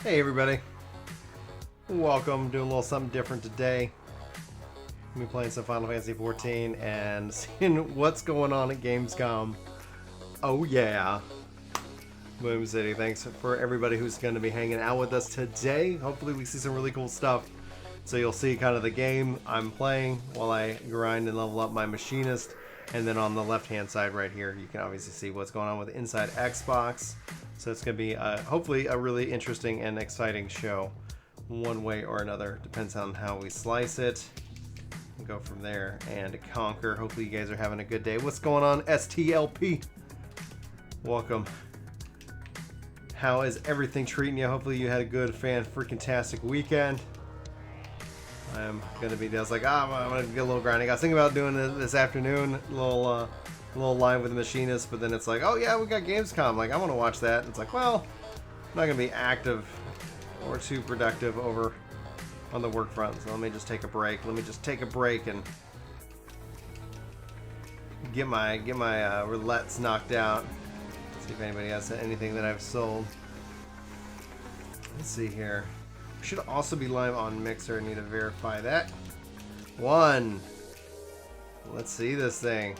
Hey everybody, welcome. Doing a little something different today. We'll be playing some Final Fantasy XIV and seeing what's going on at Gamescom. Oh yeah. Boom City, thanks for everybody who's going to be hanging out with us today. Hopefully we see some really cool stuff. So you'll see kind of the game I'm playing while I grind and level up my machinist. And then on the left hand side right here, you can obviously see what's going on with Inside Xbox. So it's going to be hopefully a really interesting and exciting show. One way or another, depends on how we slice it. We'll go from there and conquer. Hopefully you guys are having a good day. What's going on, STLP? Welcome. How is everything treating you? Hopefully you had a good fan-freaking-tastic weekend. I'm gonna be. I was like, I'm gonna get a little grinding. I was thinking about doing it this afternoon, a little line with the machinist, but then it's like, oh yeah, we got Gamescom. Like, I want to watch that. And it's like, well, I'm not gonna be active or too productive over on the work front. So let me just take a break. Let me just take a break and get my roulettes knocked out. See if anybody has anything that I've sold. Let's see here. Should also be live on Mixer. I need to verify that. One. Let's see this thing.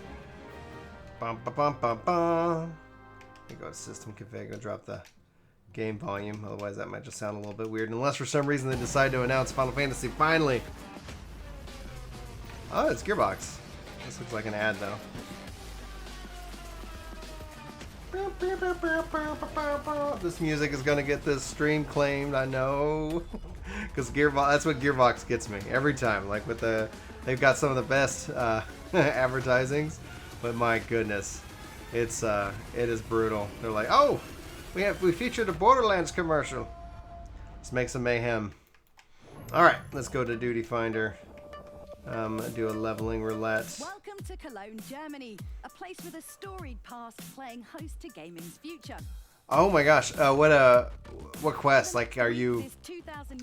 Bum, bum, bum, bum, bum. Let me go to system config. Go drop the game volume. Otherwise, that might just sound a little bit weird. Unless for some reason they decide to announce Final Fantasy finally. Oh, it's Gearbox. This looks like an ad though. This music is gonna get this stream claimed, I know, because Gearbox. That's what Gearbox gets me every time. Like with they've got some of the best advertisings, but my goodness, it is brutal. They're like, oh, we featured a Borderlands commercial. Let's make some mayhem. All right, let's go to Duty Finder. Do a leveling roulette. Welcome to Cologne, Germany, a place with a storied past playing host to gaming's future. Oh my gosh, what quest? Like, are you?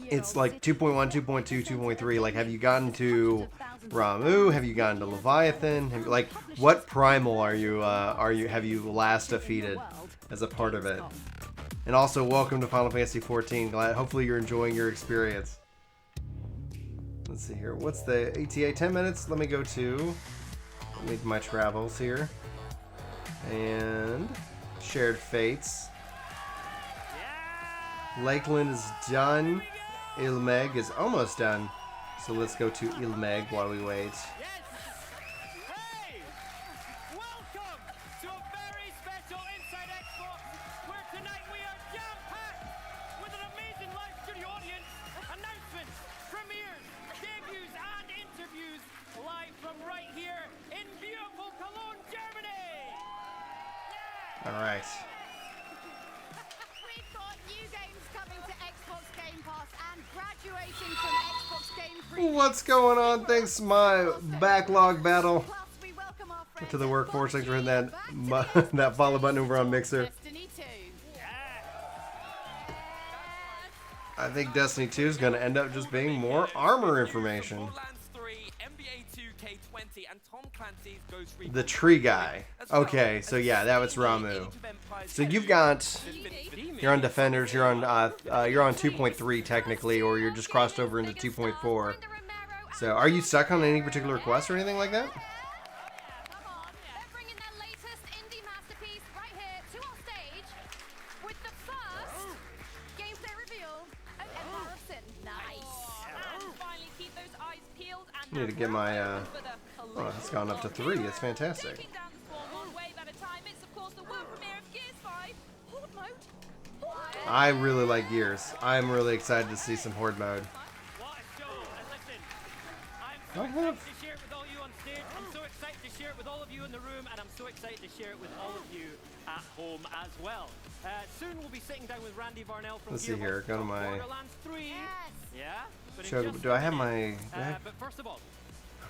It's like 2.1, 2.2, 2.3. Like, have you gotten to Ramu? Have you gotten to Leviathan? Like, what primal are you? Have you last defeated as a part of it? And also, welcome to Final Fantasy XIV. Hopefully, you're enjoying your experience. Let's see here. What's the ETA? 10 minutes. Let me go to my travels here. And Shared Fates. Lakeland is done. Ilmeg is almost done. So let's go to Ilmeg while we wait. Hey! Welcome to a very special Inside Xbox, where tonight we are jam-packed with an amazing live studio audience, announcements, premieres, debuts, and interviews live from right here in beautiful Cologne, Germany. Yeah! All right. We've got new games coming to Xbox Game Pass and graduating from Xbox Game Preview. What's going on? Thanks, my backlog battle. Plus, we welcome our friends To the at workforce. Thanks for hitting Board that Games that follow button over on Mixer. Destiny 2. I think Destiny 2 is going to end up just being more armor information. Borderlands 3, NBA 2K20, and Tom Clancy's Ghost Recon The tree guy. Okay, so yeah, that was Ramu. So you're on Defenders, you're on 2.3 technically, or you're just crossed over into 2.4. So are you stuck on any particular quest or anything like that? Come on, they're bringing their latest indie masterpiece right here to our stage with the first gameplay reveal of Empire of Sin. Nice. And finally keep those eyes peeled and Need to get my oh, it's gone up to 3. It's fantastic. taking down the swarm one wave at a time. It's of course the world premiere of Gears 5 Horde mode. I really like Gears. I'm really excited to see some Horde mode. What a show! And listen, I'm I so have- excited to share it with all you on stage. I'm so excited to share it with all of you in the room, and I'm so excited to share it with all of you at home as well. Soon we'll be sitting down with Randy Varnell from Let's see Gearbox here, go to for my- Borderlands 3. Yes. Yeah. But in Show, just do I a have minute. my? But first of all,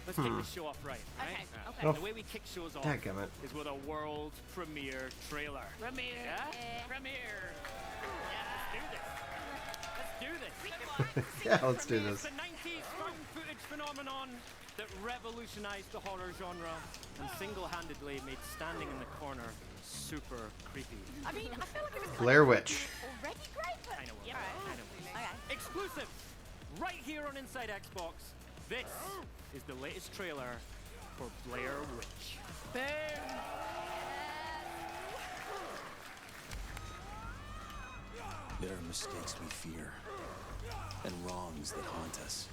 let's kick this show off right. Okay, right? okay. Oh, The way we kick shows off dadgummit. is with a world premiere trailer. Premiere. Yeah? Premiere. Yeah, let's do this. Let's do this. Yeah, let's do this. The 90s found footage phenomenon that revolutionized the horror genre and single-handedly made standing in the corner super creepy. I mean, I feel like it was Blair Witch. already great, but... I know. Yeah. I know. Okay. Exclusive, right here on Inside Xbox. This is the latest trailer for Blair Witch. There are mistakes we fear, and wrongs that haunt us.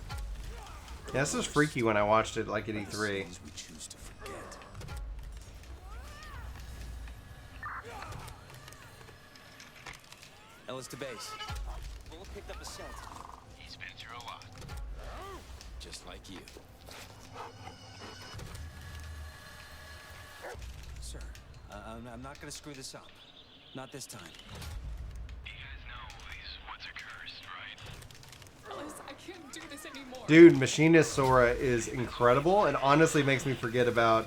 Yeah, this was freaky when I watched it like at The E3. sins we choose to forget. Ellis to base. Bullet picked up a scent. He's been through a lot. Just like you. Sir, I'm not gonna screw this up. Not this time. You guys know these woods are cursed, right? Ellis, I can't do this anymore. Dude, Machinist Sora is incredible and honestly makes me forget about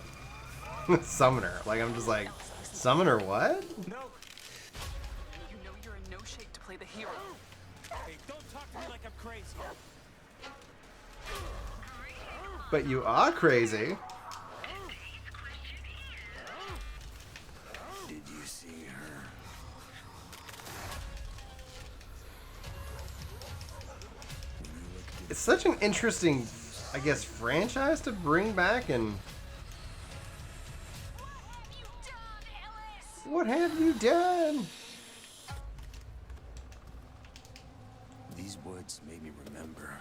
Summoner. Like, I'm just like, Summoner what? No! You know you're in no shape to play the hero. Hey, don't talk to me like I'm crazy. But you are crazy. Did you see her? It's such an interesting, I guess, franchise to bring back, and what have you done? These woods made me remember.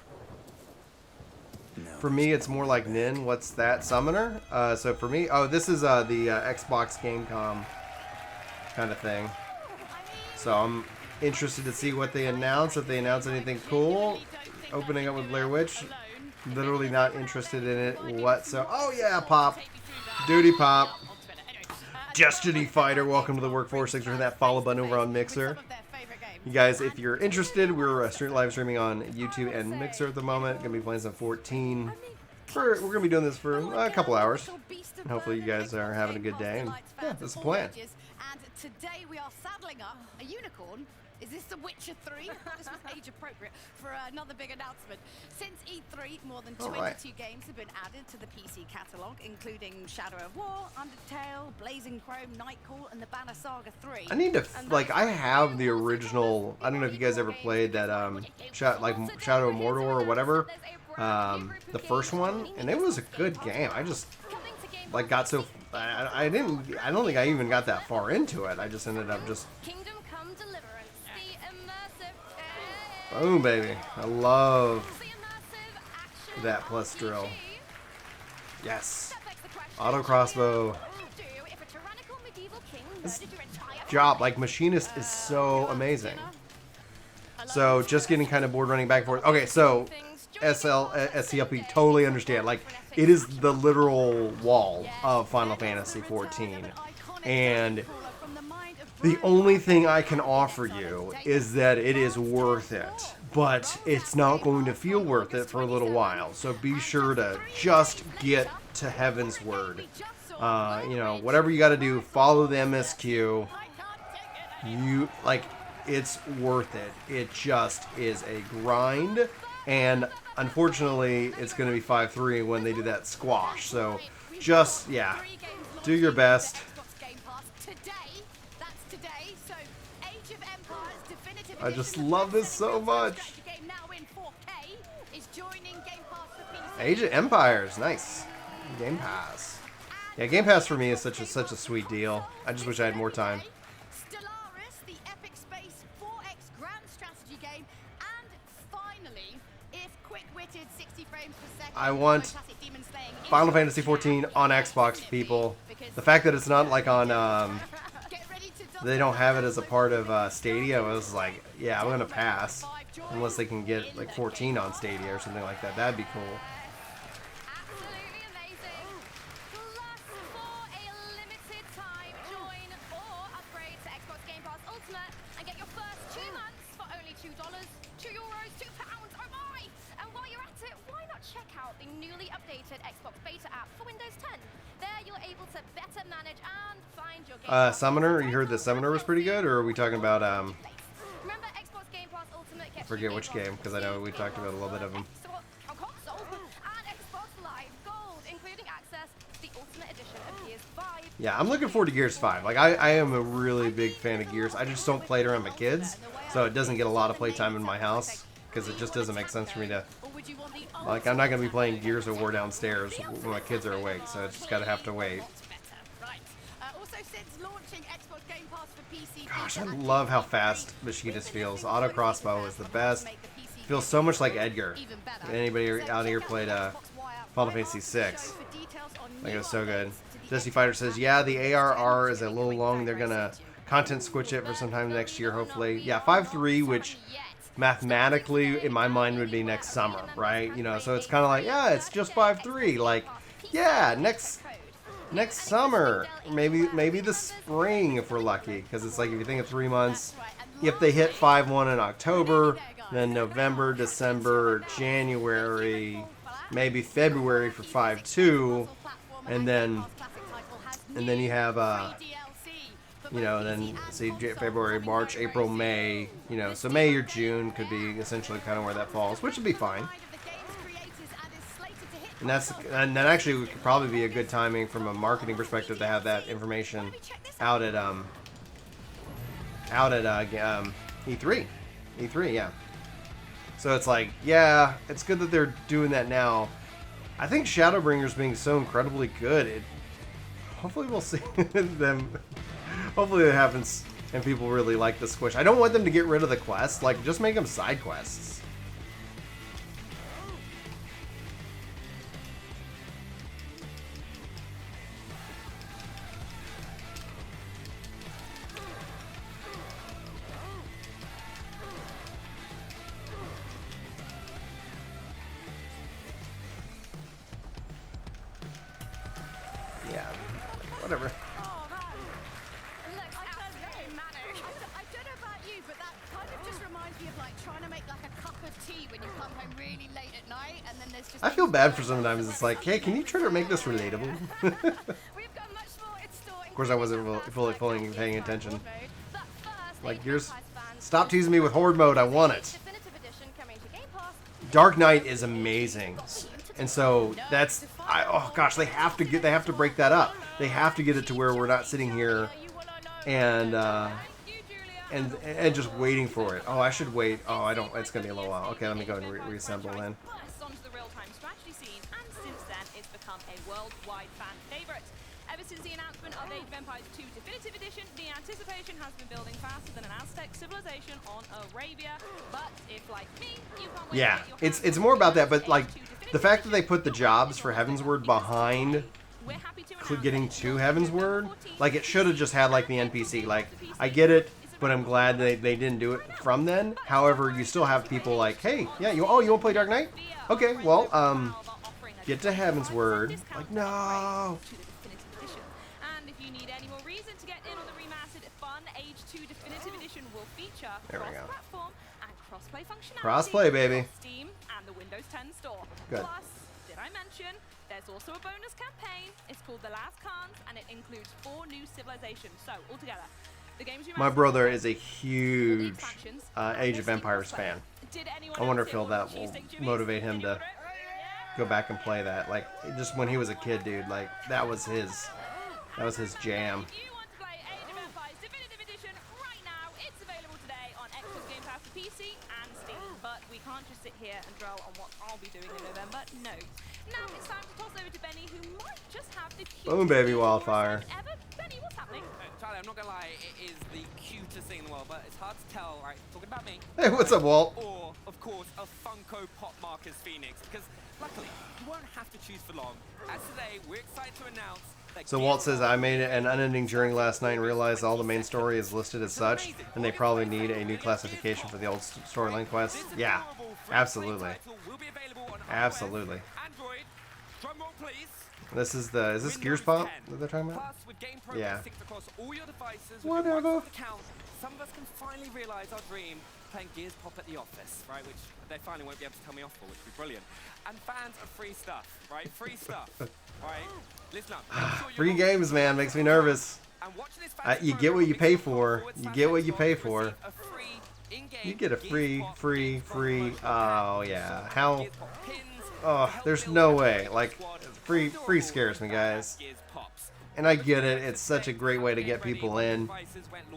Now For me, it's more like Nin. What's that? Summoner? So for me, oh, this is the Xbox Gamescom kind of thing. So I'm interested to see what they announce. If they announce anything cool, opening up with Blair Witch. Literally not interested in it whatsoever. Oh yeah, Pop. Duty Pop. Destiny Fighter. Welcome to the workforce. Thanks for hitting that follow button over on Mixer. You guys, if you're interested, we're live streaming on YouTube and Mixer at the moment. Gonna be playing some 14. We're gonna be doing this for a couple hours. And hopefully you guys are having a good day. And yeah, that's the plan. And today we are saddling up a unicorn. Is this The Witcher 3? This was age appropriate for another big announcement. Since E3, more than 22 Alright. games have been added to the PC catalogue, including Shadow of War, Undertale, Blazing Chrome, Nightcall, and the Banner Saga 3. I need to like I have the original. I don't know if you guys ever played that Shadow of Mordor or whatever. The first one, and it was a good game. I just like got so I don't think I even got that far into it. I just ended up just Kingdom Come Deliverance, the immersive... boom, baby. I love The immersive action that plus drill. Yes. That begs the question, Auto crossbow. what would you do if a tyrannical medieval king murdered your entire Job like Machinist is so amazing. So just getting kind of bored running back and forth. Okay, so SCLP totally understand. Like it is the literal wall of Final Fantasy XIV, and the only thing I can offer you is that it is worth it, but it's not going to feel worth it for a little while. So be sure to just get to Heaven's Word. You know, whatever you got to do, follow the MSQ. You like. It's worth it. It just is a grind, and unfortunately, it's going to be 5-3 when they do that squash. So, just yeah, do your best. I just love this so much. Age of Empires, nice. Game Pass. Yeah, Game Pass for me is such a sweet deal. I just wish I had more time. I want Final Fantasy XIV on Xbox, people. The fact that it's not like on, they don't have it as a part of Stadia, I was like, yeah, I'm gonna pass. Unless they can get like 14 on Stadia or something like that. That'd be cool. Absolutely amazing. Plus, for a limited time, join or upgrade to Xbox Game Pass Ultimate and get your first 2 months for only $2, €2, £2. Oh my! And while you're at it, why not check out the newly updated Xbox Beta app for Windows 10? There you're able to better manage and find your game. Summoner, you heard the Summoner was pretty good, or are we talking about Remember, Xbox Game Pass Ultimate gets forget which game, because I know we talked about a little bit of them. Console and Xbox Live Gold, including access to the Ultimate Edition of Gears 5. Yeah, I'm looking forward to Gears 5. Like, I am a really big fan of Gears. I just don't play it around my kids, so it doesn't get a lot of playtime in my house, because it just doesn't make sense for me to... Like, I'm not going to be playing Gears of War downstairs when my kids are awake, so it's just got to have to wait. Gosh, I love how fast Machinist feels. Auto crossbow is the best. Feels so much like Edgar. Anybody out here played Final Fantasy VI? Like, it was so good. Jesse Fighter says, yeah, the ARR is a little long. They're going to content switch it for sometime next year, hopefully. Yeah, 5.3, which mathematically, in my mind, would be next summer, right? You know, so it's kind of like, yeah, it's just 5.3. Like, yeah, next summer, maybe the spring if we're lucky, because it's like if you think of 3 months, if they hit 5.1 in October, then November, December, January, maybe February for 5.2, and then you have you know, then see February, March, April, May, you know, so May or June could be essentially kind of where that falls, which would be fine. And that actually would probably be a good timing from a marketing perspective to have that information out at E3, yeah. So it's like, yeah, it's good that they're doing that now. I think Shadowbringers being so incredibly good, hopefully we'll see them. Hopefully it happens and people really like the squish. I don't want them to get rid of the quests. Like, just make them side quests. Yeah, whatever. I feel bad for sometimes. It's like, hey, can you try to make this relatable? Of course, I wasn't fully paying attention. Like, stop teasing me with Horde mode. I want it. Dark Knight is amazing, and so that's. Oh gosh, they have to break that up. They have to get it to where we're not sitting here and just waiting for it. Oh, I should wait. Oh, I don't. It's gonna be a little while. Okay, let me go and reassemble then. Worldwide fan favorite. Ever since the announcement of Age of Empires 2 Definitive Edition, the anticipation has been building faster than an Aztec civilization on Arabia. But if, like me, you can't wait. Yeah, it's more about that, but like the fact that they put the jobs for Heavensward behind getting to Heavensward, like it should have just had like the NPC. Like, I get it, but I'm glad they didn't do it from then. However, you still have people like, hey, yeah, you want to play Dark Knight? Okay, well, get to Heavensward. Like, no. And if you need any more reason to get in on the remastered fun Age 2 Definitive Edition will feature cross-platform and cross-play functionality. Cross-play, baby. Steam and the Windows 10 store. Good. Plus, did I mention there's also a bonus campaign? It's called The Last Khans, and it includes 4 new civilizations. So, altogether, the game's my brother is a huge Age of Empires fan. I wonder if that will motivate him to go back and play that. Like, just when he was a kid, dude, like that was his jam. If you want to play Age of Empires Definitive Edition right now, it's available today on Xbox Game Pass for PC and Steam. But we can't just sit here and dwell on what I'll be doing in November. No. Now it's time to toss over to Benny, who might just have the cutest Boom, baby, wildfire. ever. Benny, what's happening? Charlie, I'm not gonna lie, it is the cutest thing in the world, but it's hard to tell, right? Talking about me. Hey, what's up, Walt? Or, of course, a Funko Pop Marcus Phoenix, because luckily, you won't have to choose for long. As today, we're excited to announce that So Walt says, I made an unending journey last night and realized all the main story is listed as such, and they probably need a new classification for the old storyline quests. Yeah, absolutely. Absolutely. Android, drum roll, please. Is this Gears Pop that they're talking about? Plus, with game Yeah. progress across all your devices, Whatever. with your Microsoft account, some of us can finally realize our dream playing Gears Pop at the office, right? Which they finally won't be able to tell me off for, which would be brilliant. And fans of free stuff, right? Free stuff, right? Listen up. Free games, man, makes me nervous. And watching this You get what you pay for. You get what you pay for. A free In-game You get a free. Oh yeah. How? Gears Pop pins Oh, there's no way. Like, free scares me, guys. Gears Pops. And I get it. It's such a great way to get people in,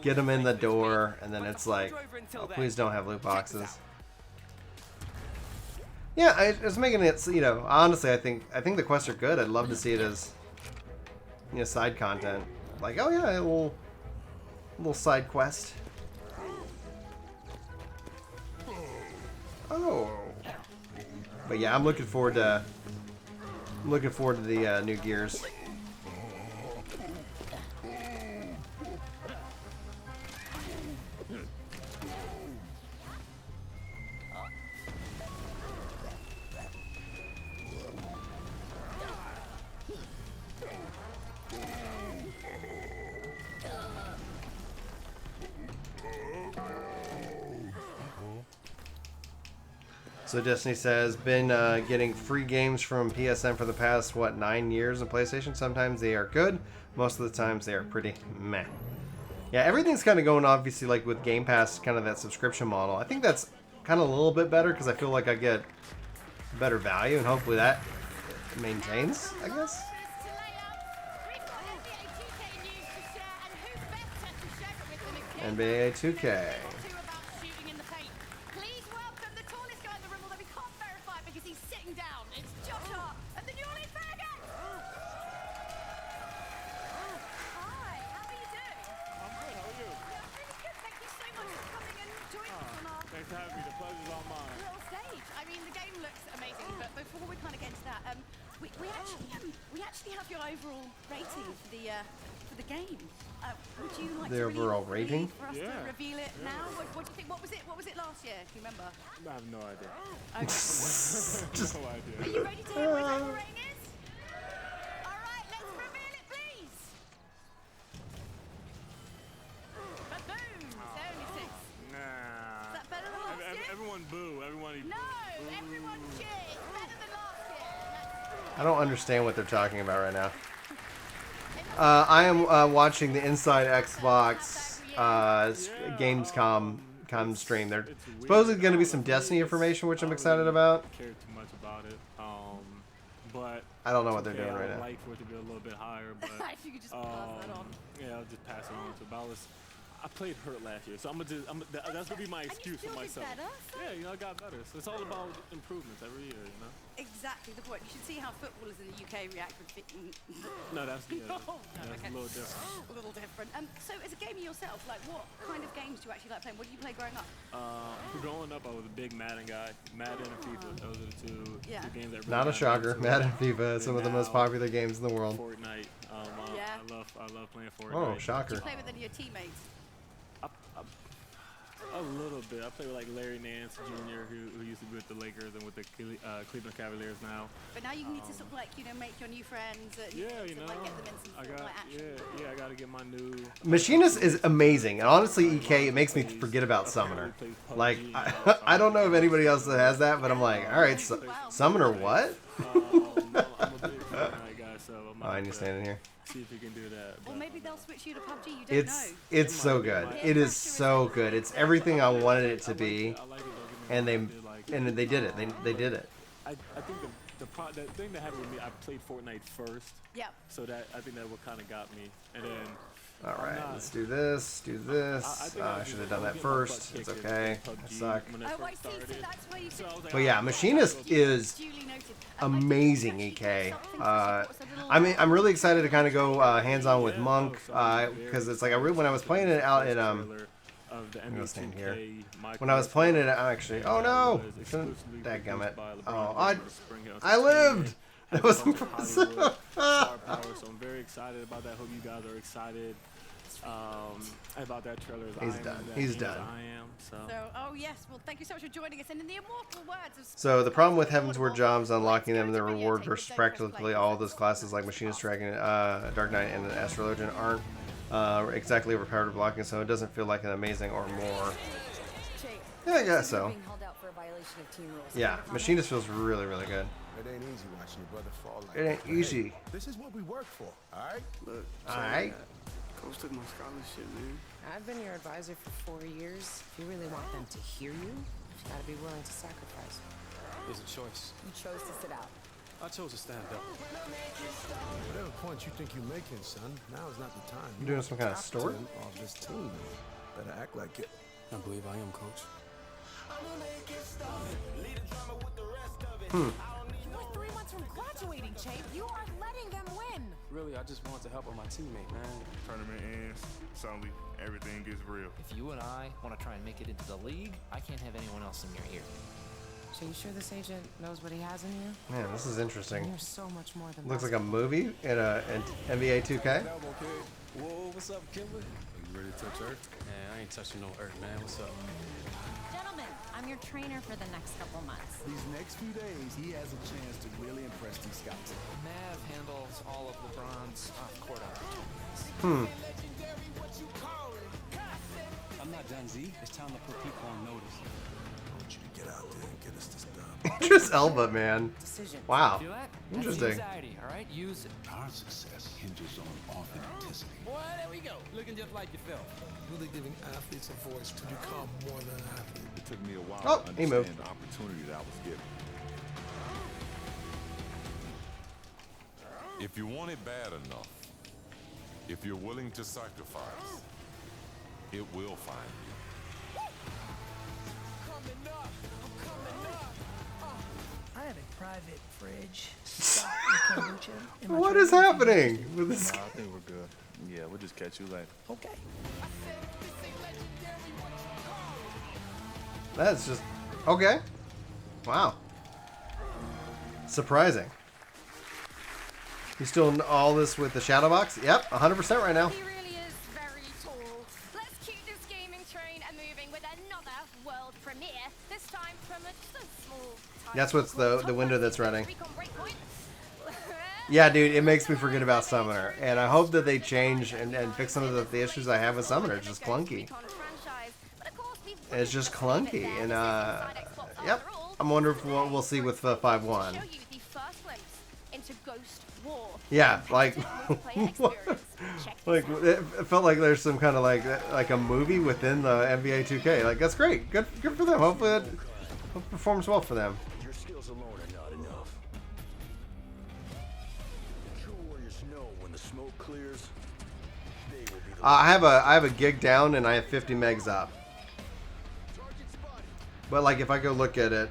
get them in the door, and then it's like, oh, please don't have loot boxes. Yeah, it's making it. You know, honestly, I think the quests are good. I'd love to see it as, you know, side content. Like, oh yeah, a little side quest. Oh. But yeah, I'm looking forward to the new Gears. So Destiny says, been getting free games from PSN for the past, what, 9 years on PlayStation. Sometimes they are good. Most of the times they are pretty meh. Yeah, everything's kind of going, obviously, like with Game Pass, kind of that subscription model. I think that's kind of a little bit better because I feel like I get better value, and hopefully that maintains, I guess. NBA 2K. Overall rating for the game. Would you like the to overall rating? For us to reveal it now? What do you think? What was it last year? Do you remember? I have no idea. Okay. Just no idea. Are you ready to hear what his overall rating is? All right, let's reveal it, please. Ba-boom! It's only 6. Nah. Is that better than last year? Everyone boo. Everyone. No, everyone cheer. It's better than last year. I don't understand what they're talking about right now. I am watching the Inside Xbox Gamescom stream. There's supposedly going to be some Destiny information, which I'm excited about. I don't care too much about it, but I don't know what they're doing right I would now. like for it to be a little bit higher, but If you could just pass that on. yeah, I'll just pass it on to Ballas. I played Hurt last year, so that's gonna be my excuse for myself. Better, so? Yeah, you know, I got better. So it's all about improvements every year, you know. Exactly the point. You should see how footballers in the UK react with No, that's okay. a little different. A little different. So as a gamer yourself, like what kind of games do you actually like playing? What did you play growing up? Growing up, I was a big Madden guy. Madden and FIFA, those are the two games that really Not a shocker. Madden and FIFA, some of the now, most popular games in the world. Fortnite. I love playing Fortnite. Oh, shocker. Do you play with any of your teammates? A little bit. I play with like Larry Nance Jr., who used to be with the Lakers and with the Cleveland Cavaliers now. But now you need to sort of like, you know, make your new friends. Yeah, you know. Like get them in some sort of like action. Yeah, I gotta get my new. Machinist is amazing, and honestly, EK, it makes me forget about Summoner. Like, I don't know if anybody else has that, but I'm like, all right, Summoner what? I'm a big Fortnite guy, so I'm I understand in here. See if you can do that. Or maybe they'll switch you to PUBG. You don't know. It's so good. It is so good. It's everything I wanted it to be, and they did it. They did it. I think the thing that happened with me, I played Fortnite first. Yeah. So that I think that what kind of got me, and then. All right, let's do this. Do this. I should have done that first. It's okay. I suck. Oh, I see. So that's where you. But yeah, Machinist is amazing, EK. I'm really excited to kind of go hands-on with Monk because it's like when I was playing it out in I'm gonna stand here. When I was playing it, actually. Oh no! Dadgummit. Oh, I lived. That was impressive. Star Power, so I'm very excited about that. Hope you guys are excited about that trailer. He's done. He's done. I am. So, oh yes. Well, thank you so much for joining us. And in the immortal words of. So the problem with Heavensward jobs, unlocking them, the reward versus practically all of those classes like Machinist, Dragon, Dark Knight, and Astrologian aren't exactly overpowered with blocking, so it doesn't feel like an amazing or more. Yeah, I guess so. Yeah, Machinist feels really, really good. It ain't easy watching your brother fall like It ain't that. easy. This is what we work for, alright? Look, Alright. Coach took my scholarship, man. I've been your advisor for 4 years. If you really want them to hear you, you've got to be willing to sacrifice. There's a choice. You chose to sit out. I chose to stand up. Whatever point you think you're making, son, now is not the time. You doing some kind of story? Of this team. Better act like it. I believe I am, Coach. You're 3 months from graduating, Chase. You are letting them win. Really, I just wanted to help out my teammate, man. Tournament ends, suddenly everything gets real. If you and I want to try and make it into the league, I can't have anyone else in your ear. So you sure this agent knows what he has in you? Man, this is interesting. You're so much more than Looks like a movie in an NBA 2K. Whoa, what's up, Kimber? You ready to touch Earth? Man, I ain't touching no Earth, man. What's up? Gentlemen, I'm your trainer for the next couple months. These next few days, he has a chance to really impress these scouts. Mav handles all of LeBron's off-court opportunities. I'm not done, Z. It's time to put people on notice. I want you to get out there and get us this done. Idris Elba, man. Wow. Feel that? Interesting. That's anxiety, all right? Use it. Our success hinges on authenticity. Boy, there we go. Looking just like yourself. Really giving athletes a voice to become more than an athlete. It took me a while Oh, to he moved. understand the opportunity that I was given. If you want it bad enough, if you're willing to sacrifice, it will find you. I have a private fridge stocked with kombucha in my What is trailer. happening with this? I think we're good. Yeah, we'll just catch you later. Okay. That's just okay. Wow. Surprising. You still in all this with the shadow box? Yep, 100% right now. He really is very tall. Let's keep this gaming train moving with another world premiere. This time from a small. That's what's the window that's running. Yeah, dude, it makes me forget about Summoner, and I hope that they change and fix some of the issues I have with Summoner. It's just clunky. It's just clunky, and yep. I'm wondering if what we'll see with 5.1. Yeah, like, like it felt like there's some kind of like a movie within the NBA 2K. Like that's great, good for them. Hopefully it performs well for them. Your skills alone are not enough. True warriors know when the smoke clears, they will be the I have a gig down and I have 50 megs up. But like if I go look at it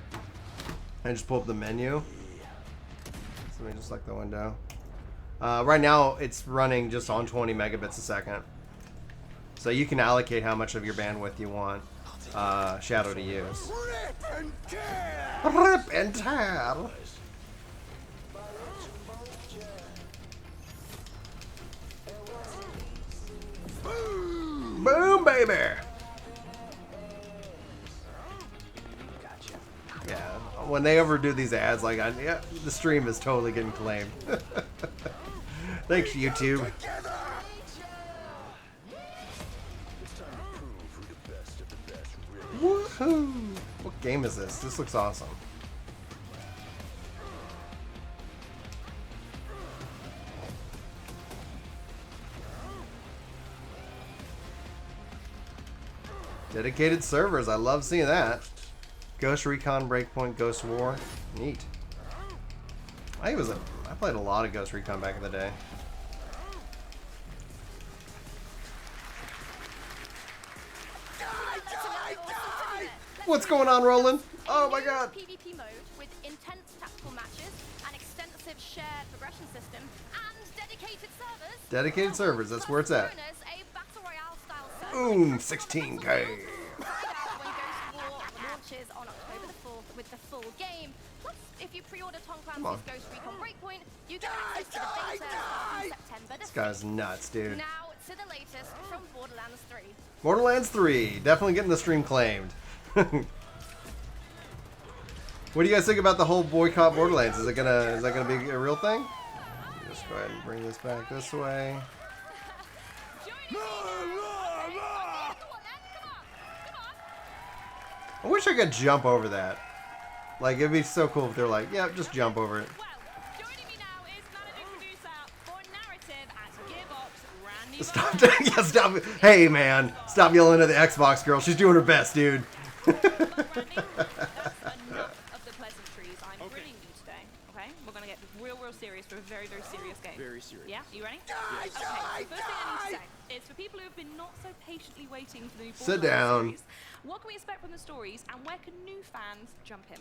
and just pull up the menu, so let me just select the window. Right now it's running just on 20 megabits a second. So you can allocate how much of your bandwidth you want Shadow to use. Rip and tear! Rip and tear! Boom! Boom, baby! Yeah, when they overdo these ads, like yeah, the stream is totally getting claimed. Thanks, YouTube. Woohoo! What game is this? This looks awesome. Dedicated servers. I love seeing that. Ghost Recon, Breakpoint, Ghost War. Neat. I played a lot of Ghost Recon back in the day. What's going on, Roland? Oh my god. PvP mode with intense tactical matches, an extensive shared progression system, and dedicated servers. Dedicated servers, that's where it's at. Bonus, a battle royale style server. Boom, 16K. When Ghost War launches on October the 4th with the full game. Plus, if you pre-order Tom Clancy's Ghost Recon Breakpoint, you get access to the beta starting September the 5th. This guy's nuts, dude. Now to the latest from Borderlands 3. Borderlands 3, definitely getting the stream claimed. What do you guys think about the whole boycott Borderlands? Is that gonna be a real thing? Just go ahead and bring this back this way. I wish I could jump over that. Like it'd be so cool if they're like, yeah, just jump over it. Joining me now is managing producer for narrative at Gearbox Stop. Yeah, stop. Hey, man. Stop yelling at the Xbox girl. She's doing her best, dude. That's enough of the pleasantries. I'm bringing you today, okay? We're going to get real serious for a very, very serious game. Very serious. Yeah? You ready? Yes. Okay, so first thing I need to say is for people who have been not so patiently waiting for the new Sit Borderlands down. series, what can we expect from the stories, and where can new fans jump in?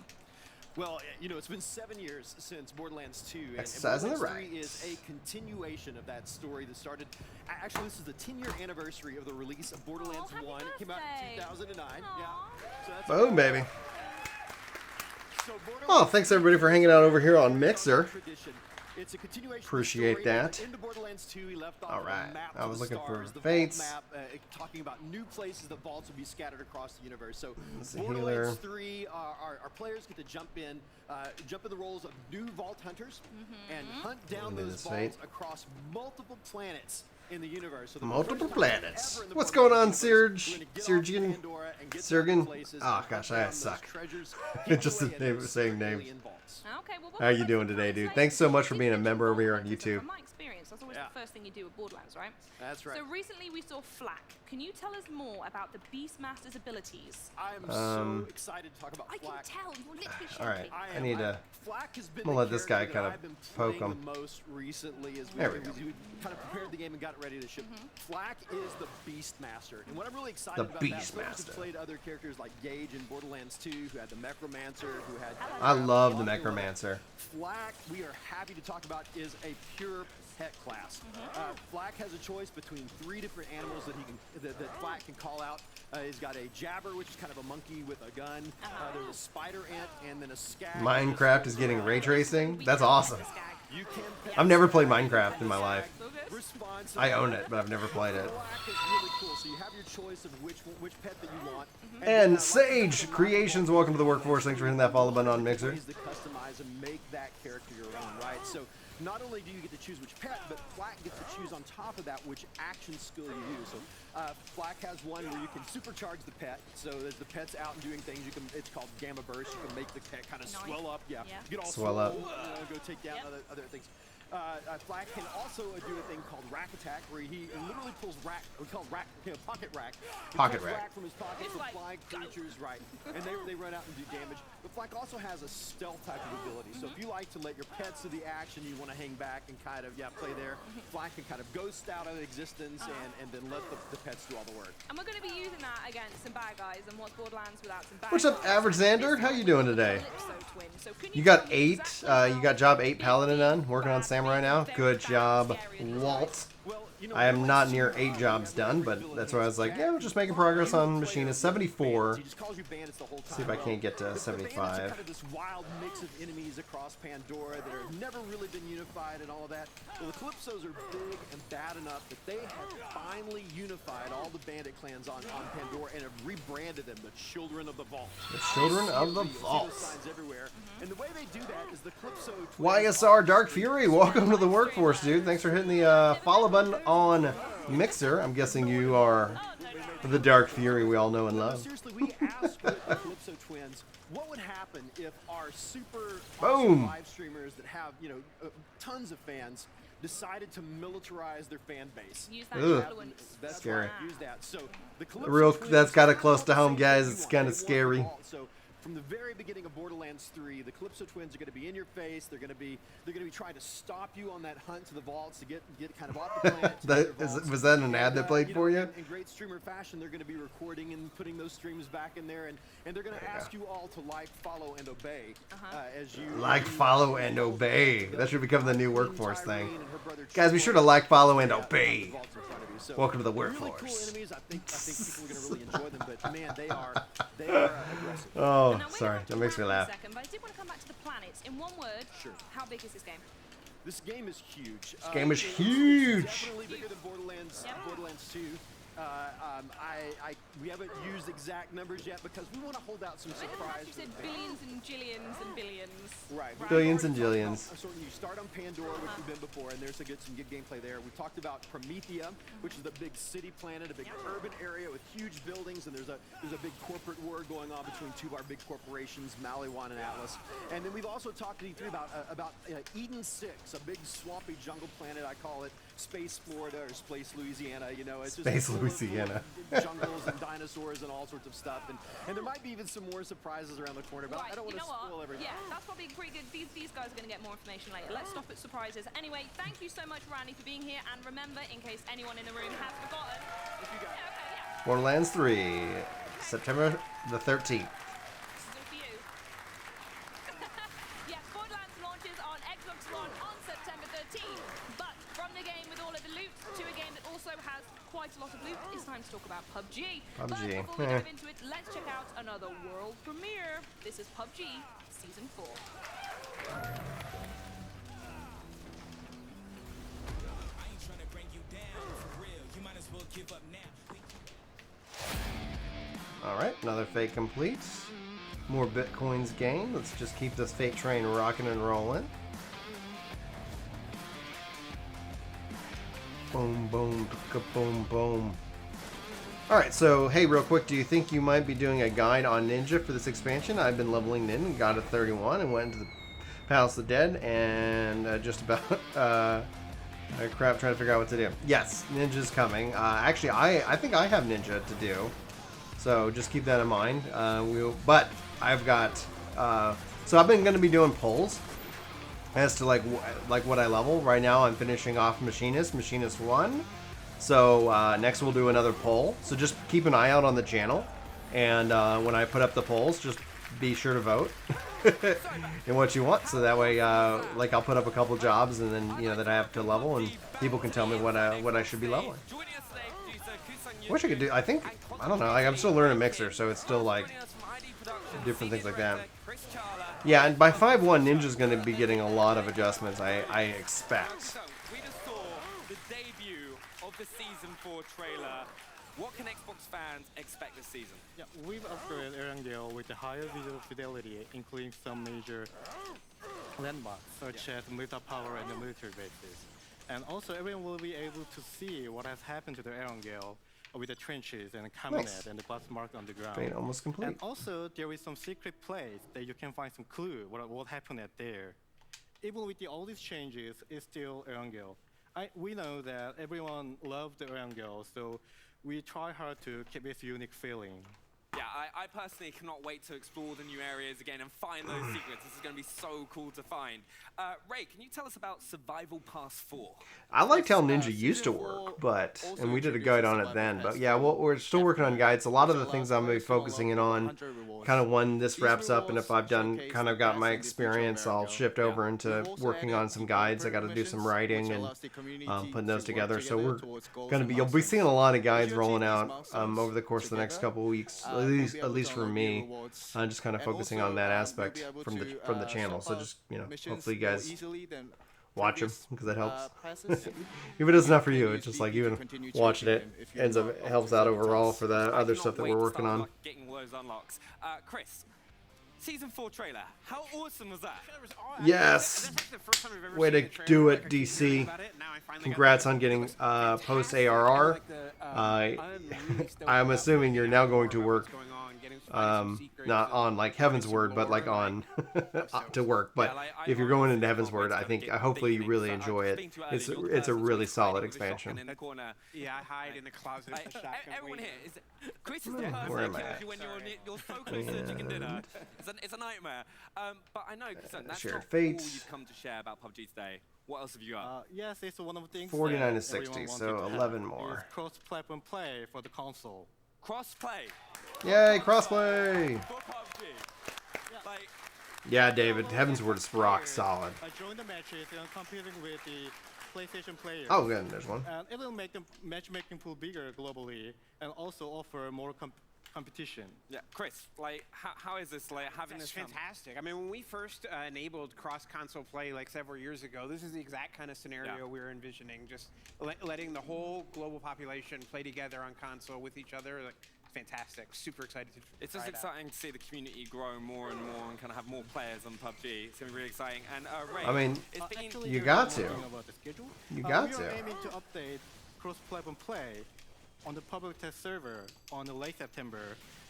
Well, you know, it's been 7 years since Borderlands 2, and Exercising the Borderlands 3 right. is a continuation of that story that started. Actually, this is the 10-year anniversary of the release of Borderlands 1. It came out in 2009. Yeah. So that's Boom, baby. Oh, thanks everybody for hanging out over here on Mixer. It's a continuation Appreciate story. that. Into Borderlands 2, he left off All right. a map I was of the looking for stars, the Fates. vault map, talking about new places that vaults will be scattered across the universe. So Let's see, Borderlands healer. 3, our players get to jump in the roles of new vault hunters and hunt down Into those this vaults Fate. across multiple planets in the universe. So the Multiple first time planets. ever in the What's going on, Borderlands universe, Serge? we're gonna get off Sergian? Pandora and get Sergen? down to places Oh and gosh, hunt I down those suck. treasures Just the hidden away in name, those saying secret names. alien vaults. Okay, well, How you doing today, dude? Thanks so much for being a member over here on YouTube. From my experience, that's always the first thing you do with Borderlands, right? That's right. So recently we saw Flak. Can you tell us more about the Beastmaster's abilities? I am so excited to talk about I can Flak. tell. You're literally All right, shaking. I need to. Flak has been I'm gonna the let this guy character kind that of I've been poke playing him. the most recently as There we go. we kind of prepared the game and got it ready to ship. Flak is the Beastmaster, and what I'm really excited The about that, folks Beastmaster. have played other characters like Gage in Borderlands 2, who had the Necromancer, who had. I love the Necromancer. Flak, we are happy to talk about, is a pure pet class. Flak has a choice between 3 different animals that that Flak can call out. He's got a jabber, which is kind of a monkey with a gun. There's a spider ant, and then a skag. Minecraft is getting ray tracing. That's awesome. You can pet I've never played Minecraft in my life. response. I own it, but I've never played it. Flak is really cool. So you have your choice of which pet that you want. And Sage Creations, welcome to the workforce. Thanks for hitting that follow button on Mixer. Ways to customize and make that character your own, right? So not only do you get to choose which pet, but Flak gets to choose on top of that which action skill you use. So Flak has one where you can supercharge the pet. So as the pet's out and doing things, you can. It's called Gamma Burst. You can make the pet kind of swell up. Yeah. You get all Swell up. Go take down other things. Flak can also do a thing called Rack Attack, where he literally pulls rack. We call it rack, pocket rack. He Pocket pulls rack. from his pocket for flying creatures, right? And they run out and do damage. But Flak also has a stealth type of ability. So if you like to let your pets do the action, you want to hang back and kind of play there. Flak can kind of ghost out of existence and then let the pets do all the work. And we're going to be using that against some bad guys, and what's Borderlands without some bad What's up, guys? Average Xander? How you doing today? Calypso twin. So can You got 8. You got job 8 Paladin done. Working on Samurai now. Good job, Walt. I am not near 8 jobs done, but that's why I was like, yeah, we're just making progress on Machinist 74. See if I can't get to 75. Kind of this wild mix of enemies across Pandora that have never really been unified and all of that. Well, the Calypsos are big and bad enough that they have finally unified all the bandit clans on Pandora and have rebranded them the Children of the Vault. The Children of the You see those Vault. signs everywhere. And the way they do that is the Calypso YSR Dark Fury, welcome to the workforce, dude. Thanks for hitting the follow button on Mixer. I'm guessing you are the Dark Fury we all know and love. Seriously, we asked the Calypso twins what would happen if our super Boom. awesome live streamers that have tons of fans decided to militarize their fan base. Use that Ugh. influence. That's Scary. right. Use that. So the Calypso Real, twins that's kind of have close to home, the guys. same It's you kind want. of They want scary. the vault. So from the very beginning of Borderlands 3, the Calypso twins are going to be in your face. They're going to be trying to stop you on that hunt to the vaults to get kind of off the planet. to their vaults. Was that an ad that played for you? In great streamer fashion, they're going to be recording and putting those streams back in there, and they're going to ask you all to like, follow, and obey as you Like, follow, and obey. That should become the new workforce thing. Guys, be sure to like, follow, and obey. Welcome to the workforce. Really cool enemies. I think people are going to really enjoy them, but man, they are aggressive. Oh, Now, we're sorry. gonna That makes me for a laugh. second, but I did want to come back to the planets. In one word, Sure. how big is this game? This game is huge. This game is it's huge. Definitely bigger than Borderlands 2. We haven't used exact numbers yet because we want to hold out some surprise. You said billions and jillions and billions. Right. Billions and jillions. So you start on Pandora, which we've been before, and there's some good gameplay there. We talked about Promethea, which is the big city planet, a big urban area with huge buildings, and there's a big corporate war going on between 2 of our big corporations, Maliwan and Atlas. And then we've also talked to E3 about Eden 6, a big swampy jungle planet, I call it. Space Florida or Space Louisiana, you know, it's just Space full of Louisiana. jungles and dinosaurs and all sorts of stuff, and there might be even some more surprises around the corner, but Right, I don't want you to know spoil what? everything. Yeah, that's probably pretty good. These guys are going to get more information later. Let's stop at surprises. Anyway, thank you so much, Randy, for being here. And remember, in case anyone in the room has forgotten, Borderlands 3, September the 13th. this is all for you. Yes, Borderlands launches on Xbox One on September 13th. But from the game with all of the loot to a game that also has quite a lot of loot, it's time to talk about PUBG. But PUBG, before we dive into it, let's check out another world premiere. This is PUBG Season 4. Alright, another fate complete. More Bitcoins gained. Let's just keep this fate train rocking and rolling. Boom, boom, boom, boom. Alright, so hey, real quick, do you think you might be doing a guide on Ninja for this expansion? I've been leveling Nin and got to 31 and went into the Palace of the Dead and just about crap trying to figure out what to do. Yes, Ninja's coming. Actually, I think I have Ninja to do. So just keep that in mind. But I've got so I've been going to be doing polls as to like what I level. Right now I'm finishing off Machinist 1. So next we'll do another poll. So just keep an eye out on the channel, and when I put up the polls, just be sure to vote in what you want. So that way, like I'll put up a couple jobs, and then that I have to level, and people can tell me what I should be leveling. Wish I could do. I don't know. Like, I'm still learning Mixer, so it's still like different things like that. Yeah, and by 5.1, Ninja's going to be getting a lot of adjustments. I expect. We just saw the debut of the Season 4 trailer. What can Xbox fans expect this season? Yeah, we've upgraded Erangel with a higher visual fidelity, including some major landmarks such as Meta Power and the military bases. And also, everyone will be able to see what has happened to the Erangel with the trenches and cabinet and the bus mark on the ground. Fate almost complete. And also, there is some secret place that you can find some clue what happened at there. Even with all these changes, it's still Erangel. We know that everyone loves the Erangel, so we try hard to keep this unique feeling. Yeah, I personally cannot wait to explore the new areas again and find those secrets. This is going to be so cool to find. Ray, can you tell us about Survival Pass 4? I liked how Ninja used to work, and we did a guide on it then. But yeah, we're still working on guides. A lot of the things I'm going to be focusing in on, kind of when this wraps up, and if I've kind of got my experience, I'll shift over into working on some guides. I got to do some writing and putting those together. So we're going to be, you'll be seeing a lot of guides rolling out over the course of the next couple of weeks, at least for me. I'm just kind of focusing on that aspect from the channel. So just hopefully you guys watch them, because it helps. If it is not for you, it's just like even watching it helps out overall for the other stuff that we're working on. Getting those unlocks. Chris, Season 4 trailer, how awesome was that? Yes! Way to do it, DC. Congrats on getting post ARR. I'm assuming you're now going to work not on like Heaven's Word, but like on to work. But if you're going into Heaven's Word, I think hopefully you really enjoy it. It's a really solid expansion. Yeah, I hide in the closet. Everyone here is Chris is the Where am person I? when you're so close to chicken dinner. It's a nightmare. But I know, Chris, that's Shared not Fate. all you've come to share about PUBG today. What else have you got? Yes, it's one of the things 49 that to 60, everyone so wanted to 11 have, more. is cross-platform play for the console. Cross-play. Yay, crossplay! For PUBG. Like, Yeah, David, Heaven's Word is rock solid. I joined the matches and competing with the PlayStation players. Oh, good, there's one. And it will make the matchmaking pool bigger globally and also offer more competition. Yeah, Chris, like, how is this, like, having That's this fantastic. I mean, when we first enabled cross-console play like several years ago, this is the exact kind of scenario we were envisioning. Just letting the whole global population play together on console with each other. Like, fantastic. Super excited to It's just exciting to see the community grow more and more and kind of have more players on PUBG. It's going to be really exciting. And Ray, I mean, actually, you got to. about the schedule. You got we to. are aiming to update cross-platform play on the public test server on the late September.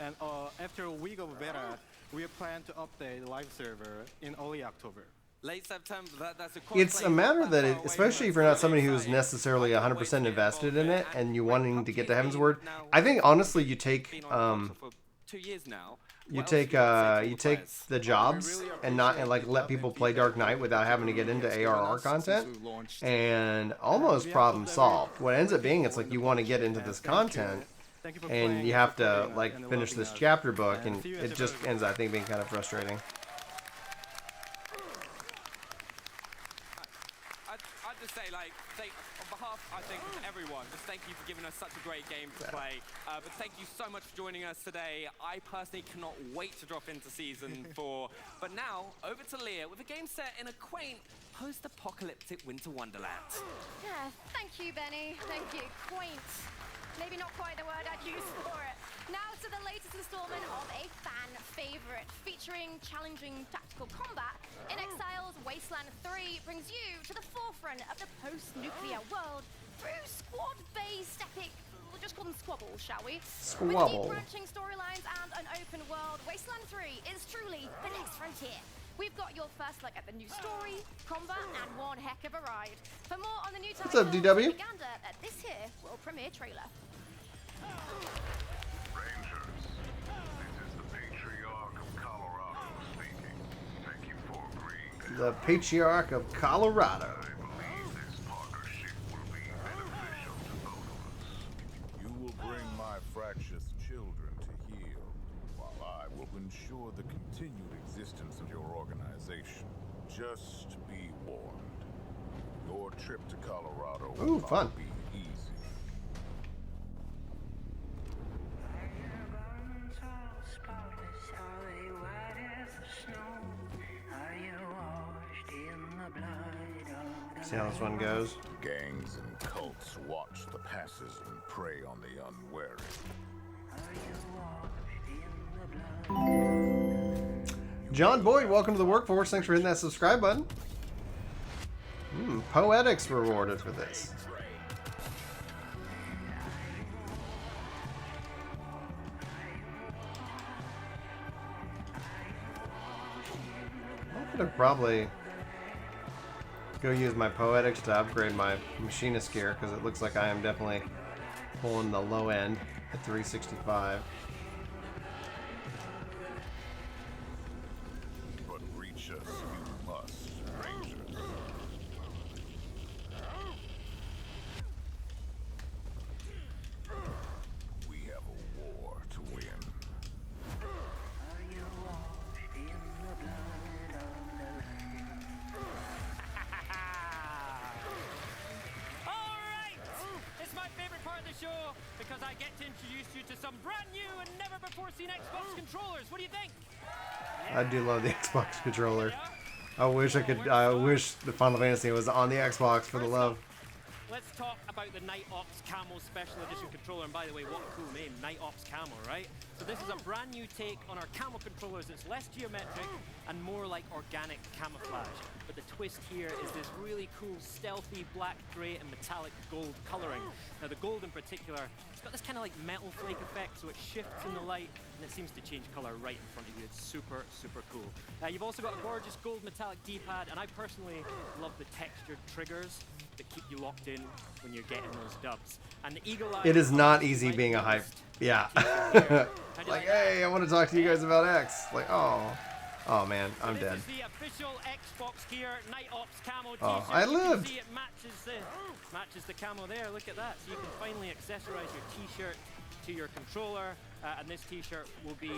And after a week of beta, we plan to update the live server in early October. Late September. That's a It's a matter that, especially if you're not somebody who's necessarily 100% invested in it and you wanting to get to Heaven's Word, I think honestly you take 2 years now. you take the jobs and like let people play Dark Knight without having to get into ARR content, and almost problem solved. What ends up being, it's like you want to get into this content and you have to like finish this chapter book, and it just ends up, I think, being kind of frustrating. I'd just say, like, on behalf, I think, of everyone, just thank you for giving us such a great game to play. But thank you so much for joining us today. I personally cannot wait to drop into Season 4. But now, over to Leah with a game set in a quaint, post-apocalyptic winter wonderland. Yeah, thank you, Benny. Thank you. Quaint. Maybe not quite the word I'd use for it. Now to the latest installment of a fan favorite, featuring challenging tactical combat. In Exile's Wasteland 3 brings you to the forefront of the post-nuclear world through squad-based epic, we'll just call them squabbles, shall we? Squabble. With deep branching storylines and an open world, Wasteland 3 is truly the next frontier. We've got your first look at the new story, combat, and one heck of a ride. For more on the new title, What's up, DW? take a gander at this here world premiere trailer. Rangers, this is the Patriarch of Colorado speaking. Thank you for agreeing. The Patriarch of Colorado. I believe this partnership will be beneficial to both of us. You will bring my fractious children to heal, while I will ensure the continued existence of your organization. Just be warned. Your trip to Colorado will not be easy. See how this one goes. Gangs and cults watch the passes and prey on the unwary. John Boyd, welcome to the workforce. Thanks for hitting that subscribe button. Poetics rewarded for this. I could have probably go use my poetics to upgrade my machinist gear, because it looks like I am definitely pulling the low end at 365. But reach us you must, Rangers. We have a war to win. It's my favorite part of the show because I get to introduce you to some brand new and never before seen Xbox controllers. What do you think? I do love the Xbox controller. I wish the Final Fantasy was on the Xbox for the love. Let's talk about the Night Ops Camo Special Edition controller. And by the way, what a cool name, Night Ops Camo, right? So this is a brand new take on our camo controllers. It's less geometric and more like organic camouflage. But the twist here is this really cool, stealthy black, grey, and metallic gold coloring. Now the gold in particular, it's got this kind of like metal flake effect, so it shifts in the light and it seems to change color right in front of you. It's super, super cool. You've also got a gorgeous gold metallic D-pad, and I personally love the textured triggers that keep you locked in when you're getting those dubs. And the eagle eye. It is not easy being a hype. Yeah. Like, hey, I want to talk to you guys about X. Like, oh man, I'm dead. This is the official Xbox gear Night Ops camo t-shirt. Oh, I lived. You can see it matches the camo there. Look at that. So you can finally accessorize your t-shirt to your controller, and this t-shirt will be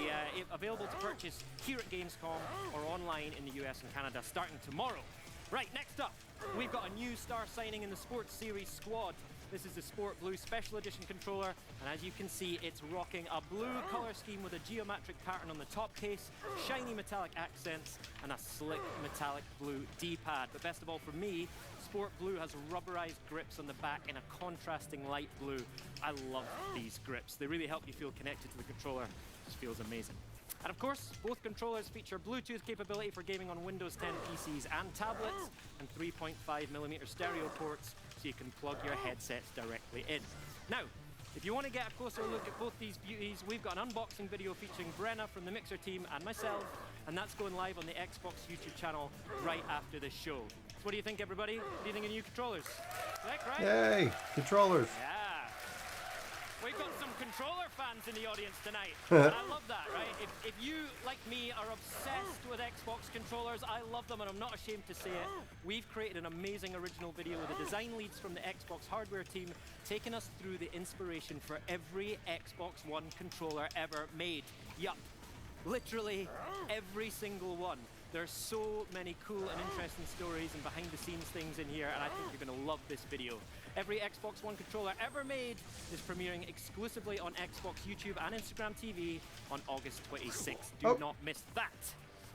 available to purchase here at Gamescom or online in the US and Canada starting tomorrow. Right, next up, we've got a new star signing in the Sports Series squad. This is the Sport Blue Special Edition controller, and as you can see, it's rocking a blue color scheme with a geometric pattern on the top case, shiny metallic accents, and a slick metallic blue D-pad. But best of all for me, Sport Blue has rubberized grips on the back in a contrasting light blue. I love these grips. They really help you feel connected to the controller. It just feels amazing. And of course, both controllers feature Bluetooth capability for gaming on Windows 10 PCs and tablets, and 3.5mm stereo ports, so you can plug your headsets directly in. Now, if you want to get a closer look at both these beauties, we've got an unboxing video featuring Brenna from the Mixer team and myself and that's going live on the Xbox YouTube channel right after this show. So what do you think, everybody? What do you think of new controllers? Sick, right? Yay, controllers. Yeah. We've got some controller fans in the audience tonight, and I love that, right? If you, like me, are obsessed with Xbox controllers, I love them, and I'm not ashamed to say it. We've created an amazing original video with the design leads from the Xbox hardware team taking us through the inspiration for every Xbox One controller ever made. Yup, literally every single one. There's so many cool and interesting stories and behind-the-scenes things in here, and I think you're going to love this video. Every Xbox One controller ever made is premiering exclusively on Xbox YouTube and Instagram TV on August 26th. Do not miss that.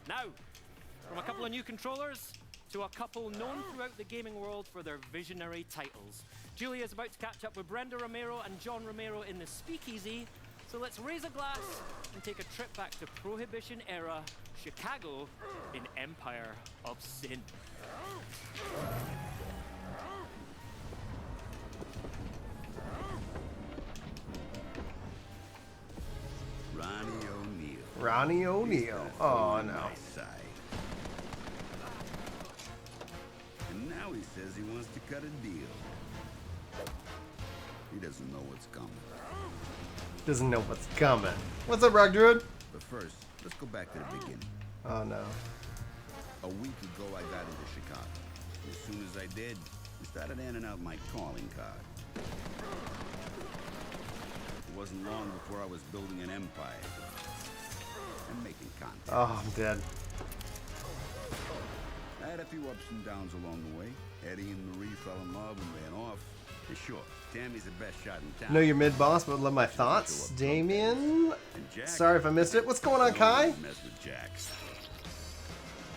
Now, from a couple of new controllers to a couple known throughout the gaming world for their visionary titles. Julia is about to catch up with Brenda Romero and John Romero in the Speakeasy, so let's raise a glass and take a trip back to Prohibition-era Chicago in Empire of Sin. Ronnie O'Neal. Oh no. And now he says he wants to cut a deal. He doesn't know what's coming. Doesn't know what's coming. What's up, Rock Druid? But first, let's go back to the beginning. Oh no. A week ago, I got into Chicago. As soon as I did, we started handing out my calling card. It wasn't long before I was building an empire and making contact. Oh, I'm dead. I had a few ups and downs along the way. Eddie and Marie fell in love and ran off. And sure, Tammy's the best shot in town. Know your mid-boss, but love my thoughts. Damien? Sorry if I missed it. What's going on, Kai?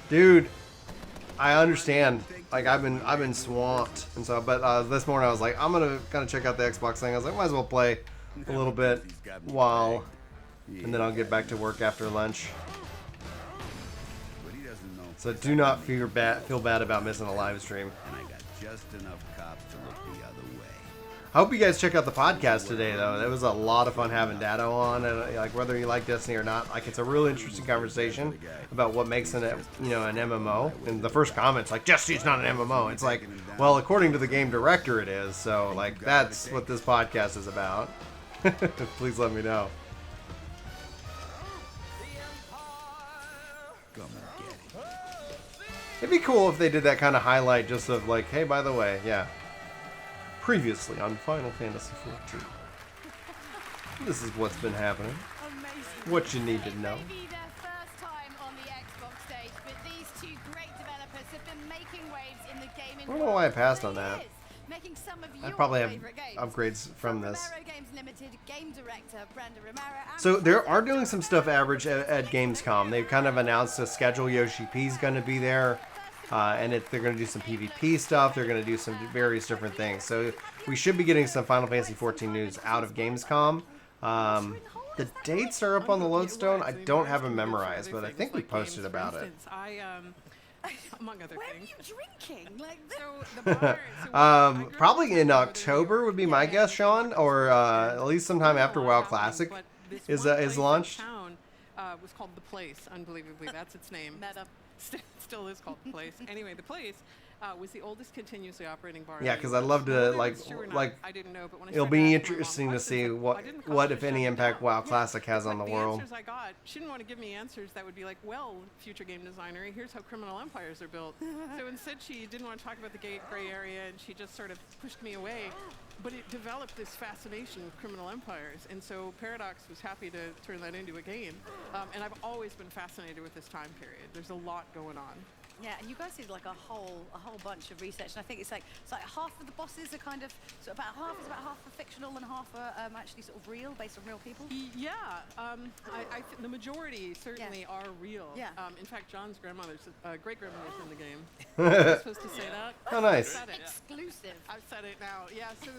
Dude, I understand. Like, I've been swamped. And so, but this morning I was like, I'm gonna kind of check out the Xbox thing. I was like, might as well play a little bit while, and then I'll get back to work after lunch. So do not feel bad about missing a live stream. And I got just enough cops to look the other way. I hope you guys check out the podcast today, though. It was a lot of fun having Dado on, and like whether you like Destiny or not, like it's a real interesting conversation about what makes an an MMO. And the first comment's like, Destiny's not an MMO. It's like, well, according to the game director, it is. So like that's what this podcast is about. Please let me know. It'd be cool if they did that kind of highlight just of like, hey, by the way, yeah. Previously on Final Fantasy XIV. This is what's been happening. Amazing. What you need to know. Maybe their first time on the Xbox stage, but these two great developers have been making waves in the gaming I don't know why I passed on that. making some of I your probably have favorite games. upgrades from this. Romero Games Limited, game director Brenda Romero. So they are doing some stuff average at Gamescom. They've kind of announced a schedule. Yoshi P's going to be there. And they're going to do some PvP stuff. They're going to do some various different things. So we should be getting some Final Fantasy XIV news out of Gamescom. The dates are up on the Lodestone. I don't have them memorized, but I think we posted about it. Among other Where things. are you drinking? Like, so the bar, Probably in October would be my guess, Sean, or at least sometime after WoW Classic is launched. Town was called The Place, unbelievably. That's its name. Meta. Still is called The Place. Anyway, The Place was the oldest continuously operating bar. Yeah, because I'd love to I didn't know, but when I it'll started be asking my mom interesting to questions, see like, what if any impact WoW Classic has on the the world. answers I got, she didn't want to give me answers that would be like, well, future game designer, here's how criminal empires are built. So instead, she didn't want to talk about the gray area, and she just sort of pushed me away. But it developed this fascination with criminal empires, and so Paradox was happy to turn that into a game. And I've always been fascinated with this time period. There's a lot going on. Yeah, and you guys did like a whole bunch of research, and I think it's like half of the bosses are kind of about half are fictional and half are actually sort of real, based on real people. Yeah, the majority certainly are real. Yeah. In fact, John's grandmother's great grandmother's in the game. Am I supposed to say that? Oh, nice. I've said it. Exclusive. I've said it now. Yeah. So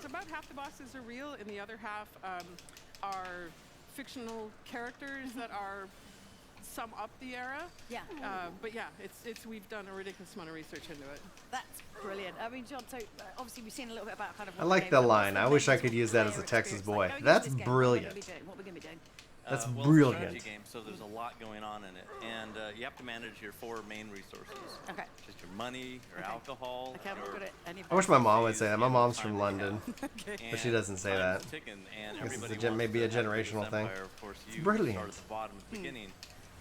about half the bosses are real, and the other half are fictional characters that are sum up the era. Yeah. But yeah, we've done a ridiculous amount of research into it. That's brilliant. I mean, John, so obviously we've seen a little bit about kind of. I like the line. I wish I could use that as a Texas boy. That's brilliant. What we're going to be doing. That's well, brilliant. It's a strategy game, so there's a lot going on in it, and you have to manage your 4 main resources. Okay. Just your money, your alcohol. Okay, I'm not good at any of I wish my mom would say that. My and mom's the from time London, Okay. but she doesn't say that. time's ticking, and I guess everybody it's maybe a wants to have this generational thing. empire. Of course, It's you brilliant. start at the bottom at the beginning,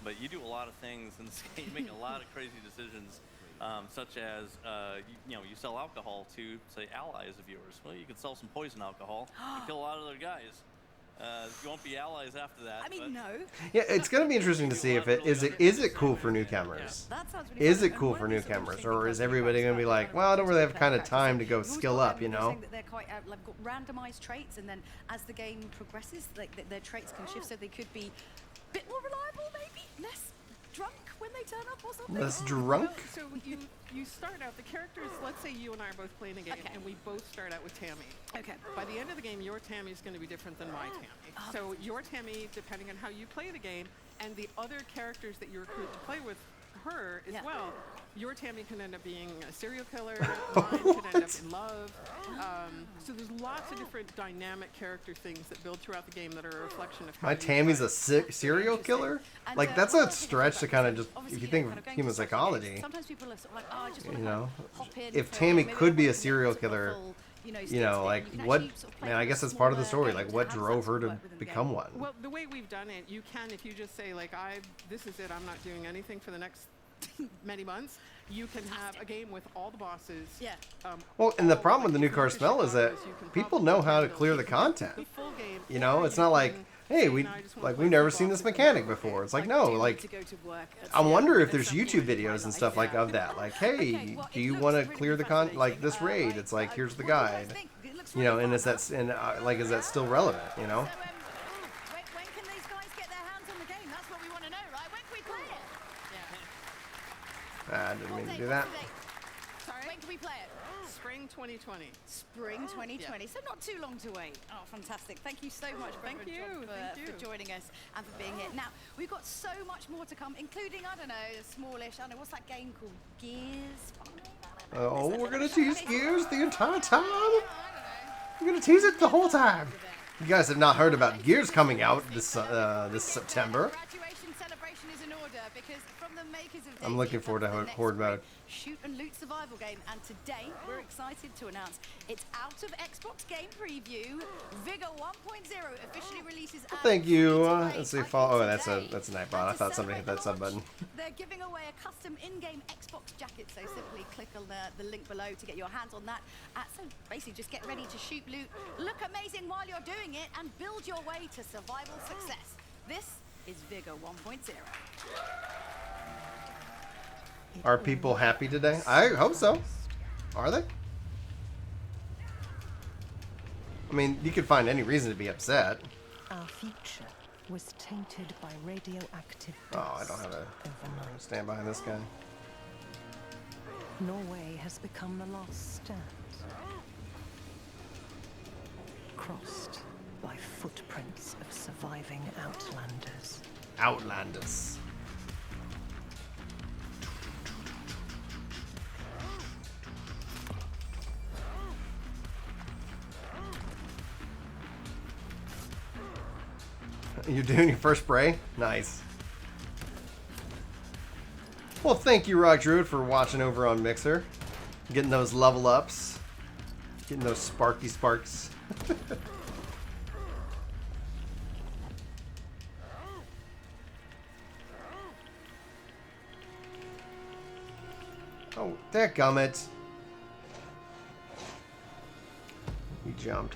but you do a lot of things in this game. You make a lot of crazy decisions, such as you sell alcohol to, say, allies of yours. Well, you could sell some poison alcohol and kill a lot of other guys. You won't be allies after that. I mean, no. Yeah, it's gonna be interesting to see if it is it cool for newcomers. That sounds really Is fun. it And cool one for of the sort of newcomers, interesting or things is I think everybody about gonna be is like, well, I don't really have kind of characters. time to go We've always skill got up, them, you you're know? saying that they're quite like got randomized traits, and then as the game progresses, like their traits can shift, so they could be a bit more reliable, maybe less drunk when they turn up or something. Less drunk? So you start out, the characters, let's say you and I are both playing a game, and we both start out with Tammy. Okay. By the end of the game, your Tammy is going to be different than my Tammy. So your Tammy, depending on how you play the game, and the other characters that you recruit to play with her as well, your Tammy can end up being a serial killer, mine can end up in love. So there's lots of different dynamic character things that build throughout the game that are a reflection of how My you Tammy's play. a serial killer? Like, that's a stretch to kind of just, if you think of human psychology, Sometimes people are sort of like, oh, I just want you to know, hop in. if for- Tammy maybe could I be a want to serial sort of killer, full, you know, like, what, man, I guess that's part of the story, like, what drove her to become one? Well, the way we've done it, you can, if you just say, like, this is it, I'm not doing anything for the next many months, you can have a game with all the bosses. Yeah. Well, and the problem with the new car smell is that people know how to clear the content. You know, it's not like, hey, we've never seen this mechanic before. It's like, no, like, I wonder if there's YouTube videos and stuff like of that. Like, hey, do you want to clear the like this raid? It's like, here's the guide. You know, and is that still relevant? You know. When can these guys get their hands on the game? That's what we want to know, right? When can we play it? I didn't mean to do that. Sorry? When can we play it? Spring 2020. Spring 2020. So not too long to wait. Oh, fantastic. Thank you so much, Thank you. for joining us and for being here. Now, we've got so much more to come, including, I don't know, smallish, I don't know, what's that game called? Gears? Oh, we're gonna tease Gears the entire time. We're gonna tease it the whole time. You guys have not heard about Gears coming out this September. Graduation celebration is in order because from the makers of I'm looking forward to Horde mode. shoot and loot survival game, and today we're excited to announce it's out of Xbox Game Preview. Vigor 1.0 officially releases. Thank you. Let's see. Oh, that's a Nightbot. I thought somebody hit that sub button. They're giving away a custom in-game Xbox jacket, so simply click on the link below to get your hands on that. So basically, just get ready to shoot, loot, look amazing while you're doing it, and build your way to survival success. This is Vigor 1.0. Are people happy today? I hope so. Are they? I mean, you could find any reason to be upset. Our future was tainted by radioactive dust. Oh, I don't have to stand behind this guy. Norway has become the lost stand, crossed by footprints of surviving outlanders. Outlanders. You're doing your first spray? Nice. Well, thank you, Rock Druid, for watching over on Mixer. Getting those level ups. Getting those sparky sparks. Oh, dadgummit. You jumped.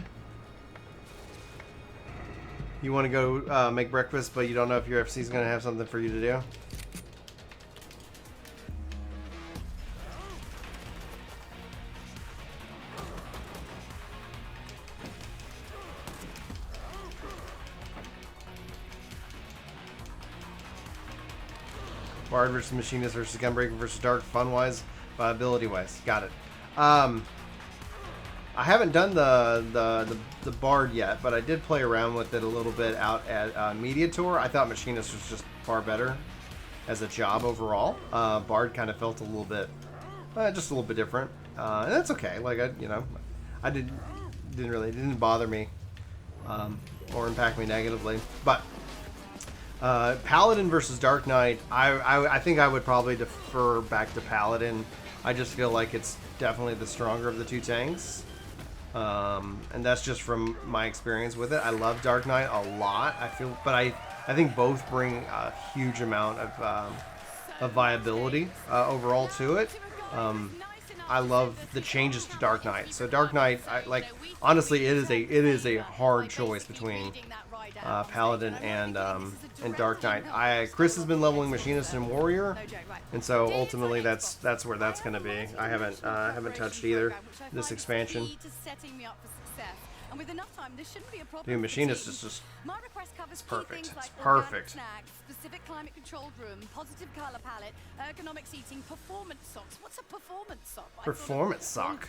You want to go make breakfast, but you don't know if your FC is going to have something for you to do? Bard versus Machinist versus Gunbreaker versus Dark, fun-wise, ability-wise. Got it. I haven't done the Bard yet, but I did play around with it a little bit out at Media Tour. I thought Machinist was just far better as a job overall. Bard kind of felt a little bit, just a little bit different, and that's okay. Like it didn't bother me or impact me negatively. But Paladin versus Dark Knight. I think I would probably defer back to Paladin. I just feel like it's definitely the stronger of the two tanks. And that's just from my experience with it. I love Dark Knight a lot. I think both bring a huge amount of viability overall to it. I love the changes to Dark Knight. So Dark Knight, honestly, it is a hard choice between Paladin and Dark Knight. Chris has been leveling Machinist and Warrior, and so ultimately that's where that's going to be. I haven't touched either this expansion. And with enough time, this shouldn't be a problem. Dude, Machinist is just My request covers perfect. Things like It's perfect. snacks, specific climate controlled room, positive color palette, ergonomic seating, performance socks. What's a performance sock? Performance sock.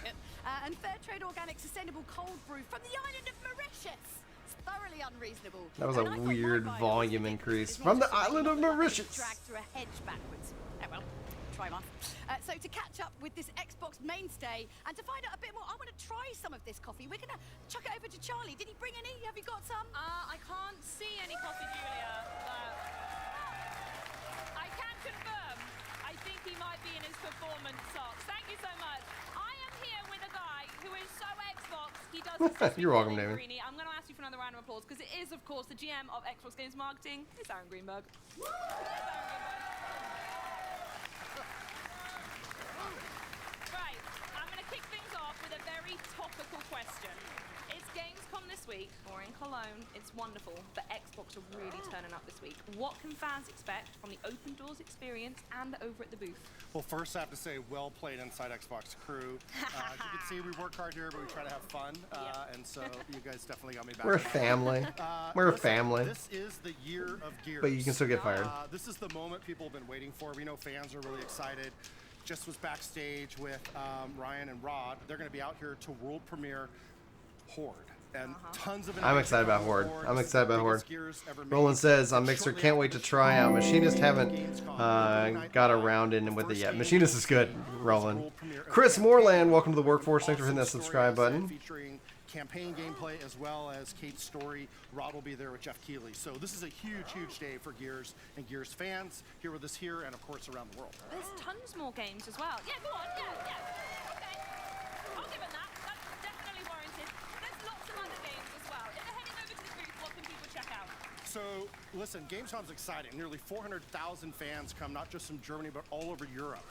And fair trade organic sustainable cold brew from the island of Mauritius. It's thoroughly unreasonable. That was a weird volume increase from the island of Mauritius. Dragged through a hedge backwards. Oh well, try one. So to catch up with this Xbox mainstay and to find out a bit more, I want to try some of this coffee. We're gonna chuck it over to Charlie. Did he bring any? Have you got some? I can't see any coffee, Julia. I can confirm. I think he might be in his performance socks. Thank you so much. I am here with a guy who is so Xbox. He does. You're welcome, David. I'm going to ask you for another round of applause because it is, of course, the GM of Xbox Games Marketing. It's Aaron Greenberg. Right, I'm going to kick things off with a very topical question. It's Gamescom this week, or in Cologne. It's wonderful, but Xbox are really turning up this week. What can fans expect from the Open Doors experience and over at the booth? Well, first I have to say, well played inside Xbox crew. As you can see, we work hard here, but we try to have fun, and so you guys definitely got me back. We're a family. We're a family. This is the year of Gears. But you can still get fired. This is the moment people have been waiting for. We know fans are really excited. Just was backstage with Ryan and Rod. They're going to be out here to world premiere Horde. And tons of I'm excited about Horde. I'm excited about Horde. Roland says on Mixer, can't wait to try out. Machinist haven't got around in with it yet. Machinist is good, Roland. Chris Moreland, welcome to the workforce. Thanks for hitting that subscribe button. Featuring campaign gameplay as well as Kate's story. Rod will be there with Jeff Keighley. So this is a huge, huge day for Gears and Gears fans here with us here and of course around the world. There's tons more games as well. Yeah, go on. Yeah. Okay. I'll give it that. That's definitely warranted. There's lots of other games as well. If they're heading over to the booth, what can people check out? So, listen, Gamescom's exciting. Nearly 400,000 fans come, not just from Germany, but all over Europe.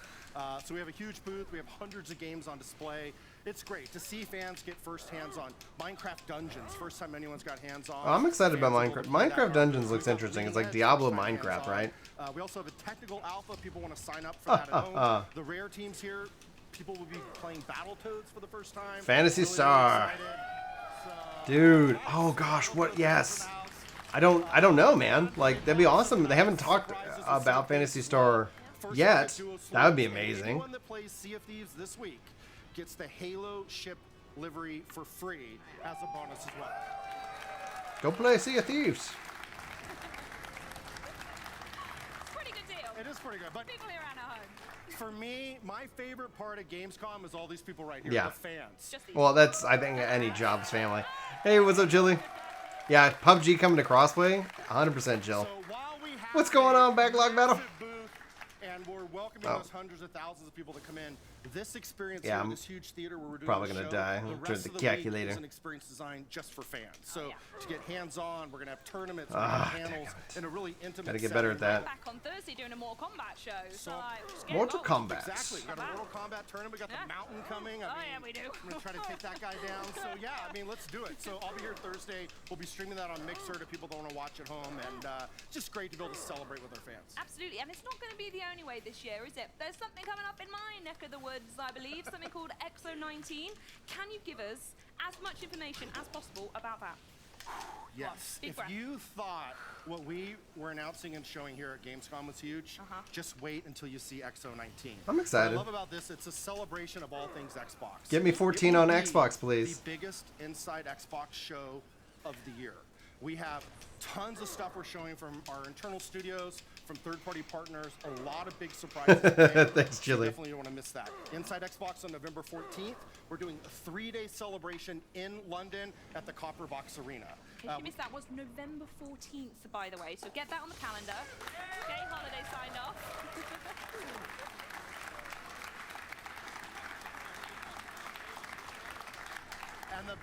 So we have a huge booth. We have hundreds of games on display. It's great to see fans get first hands on Minecraft Dungeons. First time anyone's got hands on. Oh, I'm excited about Minecraft. Minecraft Dungeons looks interesting. It's like Diablo Minecraft, right? We also have a technical alpha. People want to sign up for that at home. The rare teams here, people will be playing Battletoads for the first time. Phantasy Star. Dude, oh gosh, what? Yes. I don't know, man. Like, that'd be awesome. They haven't talked about Phantasy Star yet. That would be amazing. Anyone that plays Sea of Thieves this week gets the Halo ship livery for free as a bonus as well. Go play Sea of Thieves. Pretty good deal. It is pretty good. But people here around at home. For me, my favorite part of Gamescom is all these people right here, Yeah. the fans. Well, that's, I think, any Jobs family. Hey, what's up, Jilly? Yeah, PUBG coming to Crossplay? 100% Jill. What's going on, Backlog Battle? And we're welcoming those hundreds of thousands of people that come in. This experience Yeah, here, I'm this huge theater where we're doing probably the gonna show, die. the I'm rest trying of to the calculate week is it. an experience designed just for fans. So to get hands-on, we're gonna have tournaments, Ah, panels, in a really intimate Gotta get better at setting. that. Back on Thursday doing a Mortal Kombat show. So, just get Mortal involved. Kombat. Exactly. We got a Mortal Kombat tournament. We got the Mountain coming. I mean, yeah, we do. I'm gonna try to take that guy down. So yeah, I mean, let's do it. So I'll be here Thursday. We'll be streaming that on Mixer to people that want to watch at home, and just great to be able to celebrate with our fans. Absolutely, and it's not going to be the only way this year, is it? There's something coming up in my neck of the woods, I believe, something called XO19. Can you give us as much information as possible about that? Yes. Big If breath. you thought what we were announcing and showing here at Gamescom was huge, just wait until you see XO19. I'm excited. What I love about this, it's a celebration of all things Xbox. Get me It 14 will on be Xbox, please. The biggest inside Xbox show of the year. We have tons of stuff we're showing from our internal studios, from third-party partners, a lot of big surprises. Today. Thanks, Chili. Definitely don't want to miss that. Inside Xbox on November 14th, we're doing a 3-day celebration in London at the Copper Box Arena. If you missed that, was November 14th, by the way. So get that on the calendar. Okay, holiday signed off. And the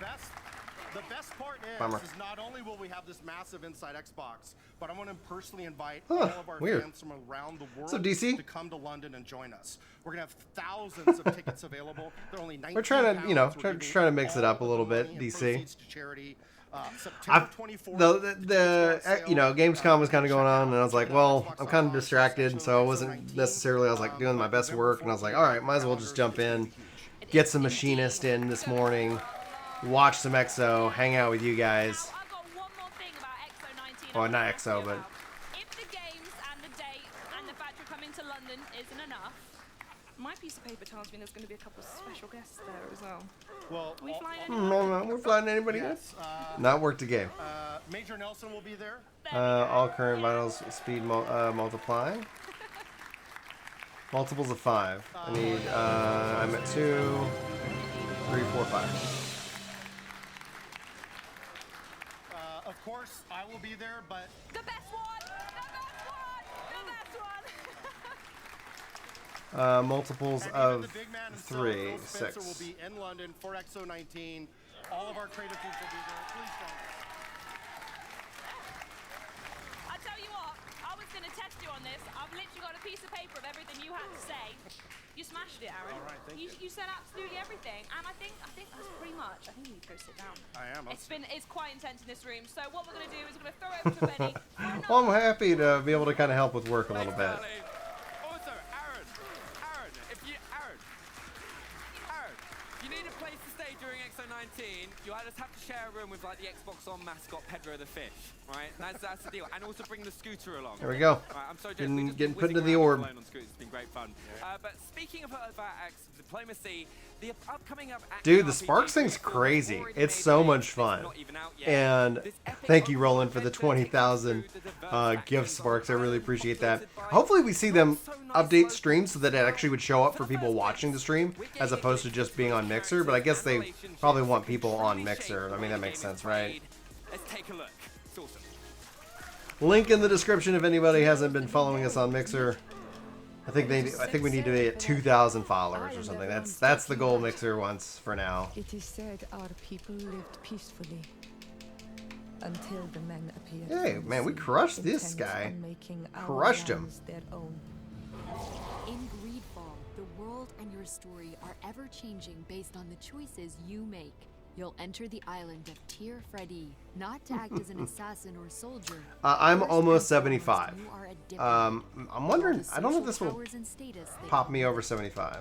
best part Bummer. is not only will we have this massive Inside Xbox, but I want to personally invite Huh, all of our weird. fans from around the world So, DC? to come to London and join us. We're going to have thousands of tickets available. They're only 19 We're trying to, you know, pounds. trying to mix it up a little bit, DC. Proceeds to charity. September 24th. The you know, Gamescom was kind of going on, and I was like, well, I'm kind of distracted, so I wasn't necessarily, I was like doing my best work, and I was like, all right, might as well just jump in, get some Machinist in this morning, watch some EXO, hang out with you guys. I've got one more thing about XO19. Well, not EXO, but If the games and the date and the fact you're coming to London isn't enough, my piece of paper tells me there's going to be a couple of special guests there as well. Well, Are we flying no, we're flying anybody yes, not worked a game. Major Nelson will be there. All current vitals speed multiply. Multiples of 5. I need, I'm at 2, 3, 4, 5. Of course, I will be there, but the best one! The best one! The best one! Multiples and of even the big man himself, 3, Phil Spencer, 6. will be in London for XO19. All of our creative teams will be there. Please join us. I tell you what, I was going to test you on this. I've literally got a piece of paper of everything you had to say. You smashed it, Aaron. All right, thank you. You said absolutely everything, and I think that's pretty much. I think you need to go sit down. I am. It's quite intense in this room. So what we're going to do is we're going to throw it over to Benny. Well, I'm happy to be able to kind of help with work a little bit. Also, Aaron, if you need a place to stay during XO19, you either have to share a room with like the Xbox On mascot Pedro the Fish, right? That's the deal. And also bring the scooter along. There we go. Right, I'm so Getting put into the orb. On scooters. It's been great fun. But speaking of diplomacy, the upcoming Dude, the Sparks thing's crazy. It's so much fun. And thank you, Roland, for the 20,000 gift Sparks. I really appreciate that. Hopefully we see them update streams so that it actually would show up for people watching the stream as opposed to just being on Mixer. But I guess they probably want people on Mixer. I mean, that makes sense, right? Let's take a look. It's awesome. Link in the description if anybody hasn't been following us on Mixer. I think we need to be at 2,000 followers or something. That's the goal Mixer wants for now. It is said our people lived peacefully until the men appeared. Hey, man, we crushed this guy. Crushed him. Their own. In Greedfall, the world and your story are ever changing based on the choices you make. You'll enter the island of Tyr Freddy, not to act as an assassin or soldier. I'm almost 75. I'm wondering, I don't know if this will pop me over 75.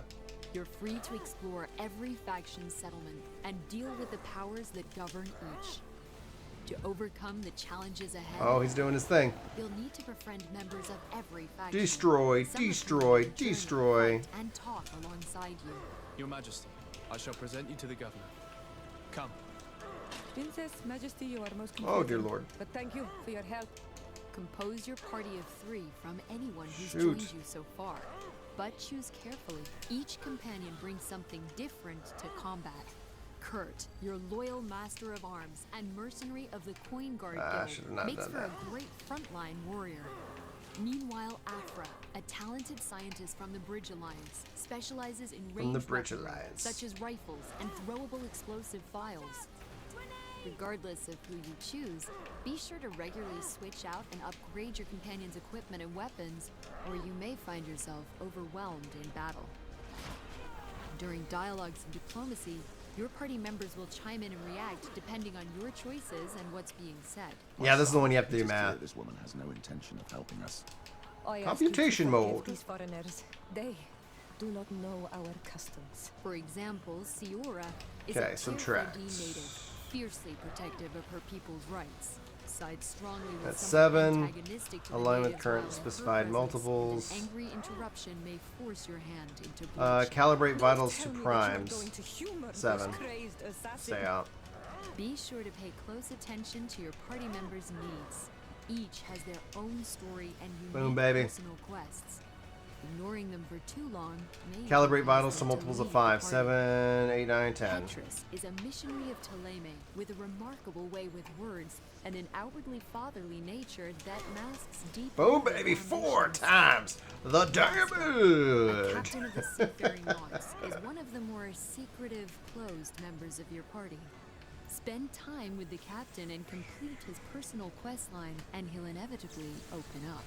You're free to explore every faction's settlement and deal with the powers that govern each. To overcome the challenges ahead, Oh, he's doing his thing. you'll need to befriend members of every faction. Destroy, Some of whom destroy, will journey, destroy. fight, and talk alongside you. Your Majesty, I shall present you to the governor. Come. Princess Majesty, you are most Oh, dear confusing, Lord. But thank you for your help. Compose your party of 3 from anyone who's Shoot. joined you so far. But choose carefully. Each companion brings something different to combat. Kurt, your loyal master of arms and mercenary of the Coin Guard should've Guild, not makes done for that. a great frontline warrior. Meanwhile, Afra, a talented scientist from the Bridge Alliance, specializes in From the ranged Bridge weaponry, Alliance. such as rifles and throwable explosive files. Regardless of who you choose, be sure to regularly switch out and upgrade your companion's equipment and weapons, or you may find yourself overwhelmed in battle. During dialogues and diplomacy, your party members will chime in and react depending on your choices and what's being said. Yeah, this is the one you have to do It is clear math. This woman has no intention of helping us. I ask Computation you to forgive mode. These foreigners, they do not know our customs. For example, Siora is Okay, a subtract. Tyr Freddy native, fiercely protective of her people's rights. Sides strongly with That's someone 7. antagonistic to the Align with natives current while in her specified presence. multiples. An angry interruption may force your hand into bloodshed. Calibrate vitals to Tell me that you are primes. going to humor this 7. crazed assassin. Stay out. Be sure to pay close attention to your party members' needs. Each has their own story and Boom, unique baby. personal quests. Ignoring them for too long may Calibrate cause vitals to them multiples of leave the 5, party. 7, 8, 9, 10. Petrus is a missionary of Ptolemy with a remarkable way with words and an outwardly fatherly nature that masks deep. Boom, baby, 4 times the A damage. captain of the seafaring monks is one of the more secretive, closed members of your party. Spend time with the captain and complete his personal quest line, and he'll inevitably open up.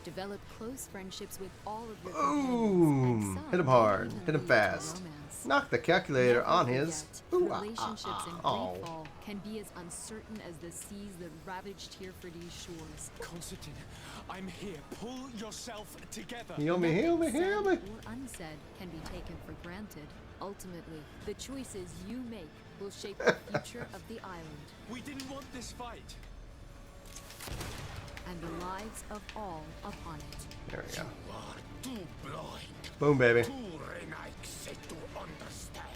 Develop close friendships with all of your companions, and Boom. some Hit him may hard. even Hit him lead to fast. romance. Knock the calculator Never on his. forget, Ooh, relationships in oh. freefall can be as uncertain as the seas that ravaged Tearford's shores. Constantine, I'm here. Pull yourself together. Heal me, heal me, heal me. Said or unsaid can be taken for granted. Ultimately, the choices you make will shape the future of the island We didn't want this fight. and the lives of all upon it. There we go. You are too blind. Boom, baby. Too renegade to understand.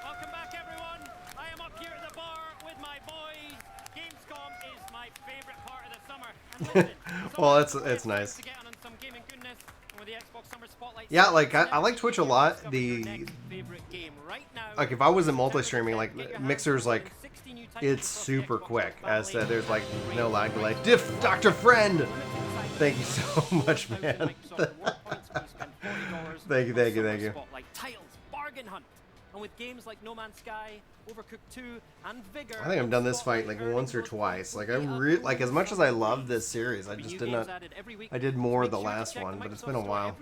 Welcome back, everyone. I am up here at the bar with my boys. Gamescom is my favorite part of the summer. And listen, Well, it's nice. to get on some gaming goodness, and with the Xbox Summer Spotlight. Yeah, like I like Twitch a lot. The favorite game right now. like if I wasn't multi-streaming, like Mixer's like it's super quick. As said, there's like no lag delay. Dr. Friend, thank you so much, man. Thank you, thank you, thank you. Spotlight titles, bargain hunt, and with games like No Man's Sky, Overcooked 2, and Vigor. I think I've done this fight like once or twice. Like like as much as I love this series, I just did not. I did more the last one, but it's been a while.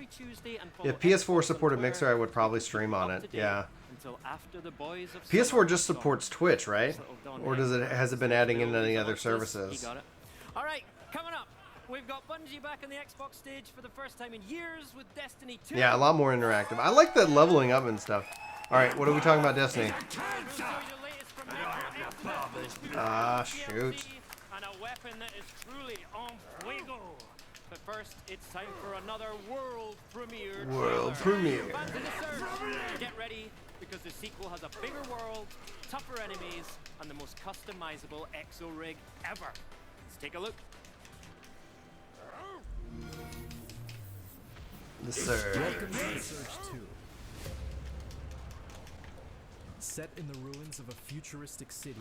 If PS4 supported Mixer, I would probably stream on it. Yeah. PS4 just supports Twitch, right? Or has it been adding in any other services? All right, coming up, we've got Bungie back on the Xbox stage for the first time in years with Destiny 2. Yeah, a lot more interactive. I like the leveling up and stuff. All right, what are we talking about, Destiny? Shoot. And a weapon that is truly on fuego. But first, it's time for another world premiere. World premiere. Get ready, because the sequel has a bigger world, tougher enemies, and the most customizable exo rig ever. Let's take a look. The Surge. Welcome to the Surge 2. Set in the ruins of a futuristic city,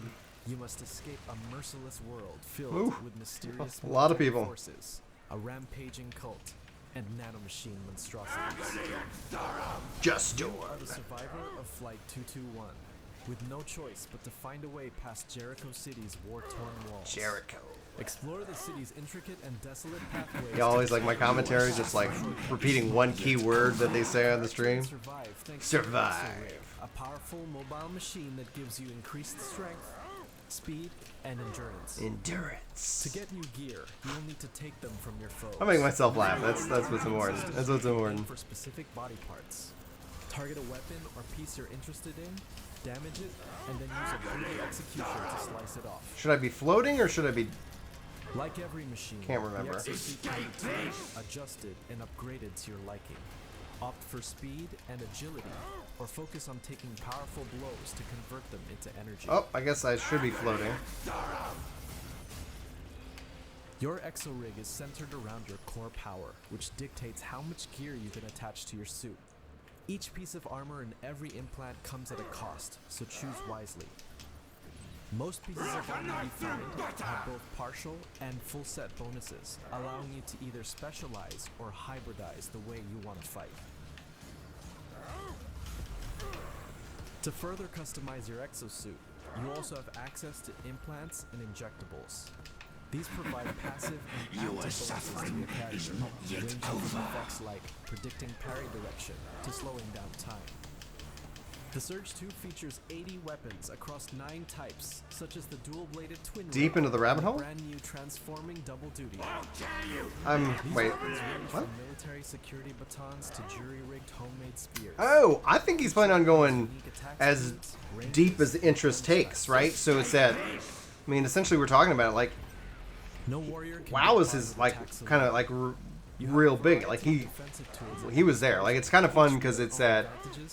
you must escape a merciless world filled with mysterious a lot of military people. forces, a rampaging cult, and nanomachine monstrosities. Just do You it. are the survivor of Flight 221, with no choice but to find a way past Jericho City's war-torn walls. Jericho. Explore the city's intricate and desolate pathways. You always like my commentary, just like repeating one key word that they say on the stream. Survive. A powerful mobile machine that gives you increased strength, speed, and endurance. Endurance. To get new gear, you will need to take them from your foes. I'll make myself laugh. That's what's important. That's what's important. For specific body parts. Target a weapon or piece you're interested in, damage it, and then use a brutal execution to slice it off. Should I be floating or should I be? Like every machine, Can't remember. the exosuit can be tuned, adjusted, and upgraded to your liking. Opt for speed and agility, or focus on taking powerful blows to convert them into energy. Oh, I guess I should be floating. Your exo-rig is centered around your core power, which dictates how much gear you can attach to your suit. Each piece of armor and every implant comes at a cost, so choose wisely. Most pieces of armor you find have both partial and full set bonuses, allowing you to either specialize or hybridize the way you want to fight. To further customize your exosuit, you also have access to implants and injectables. These provide passive and active bonuses to your character, ranging from effects like predicting parry direction to slowing down time. The Surge 2 features 80 weapons across 9 types, such as the dual-bladed twin Deep into the rabbit hole? brand new transforming double duty. Wait, From what? military security batons to jury-rigged homemade spears. Oh, I think he's planning on going as deep as the interest takes, right? So it's that. I mean, essentially, we're talking about it like. No warrior can WoW is defy his the like attacks of kind of light. like real big. Like he was there. Like it's kind of fun because it's at,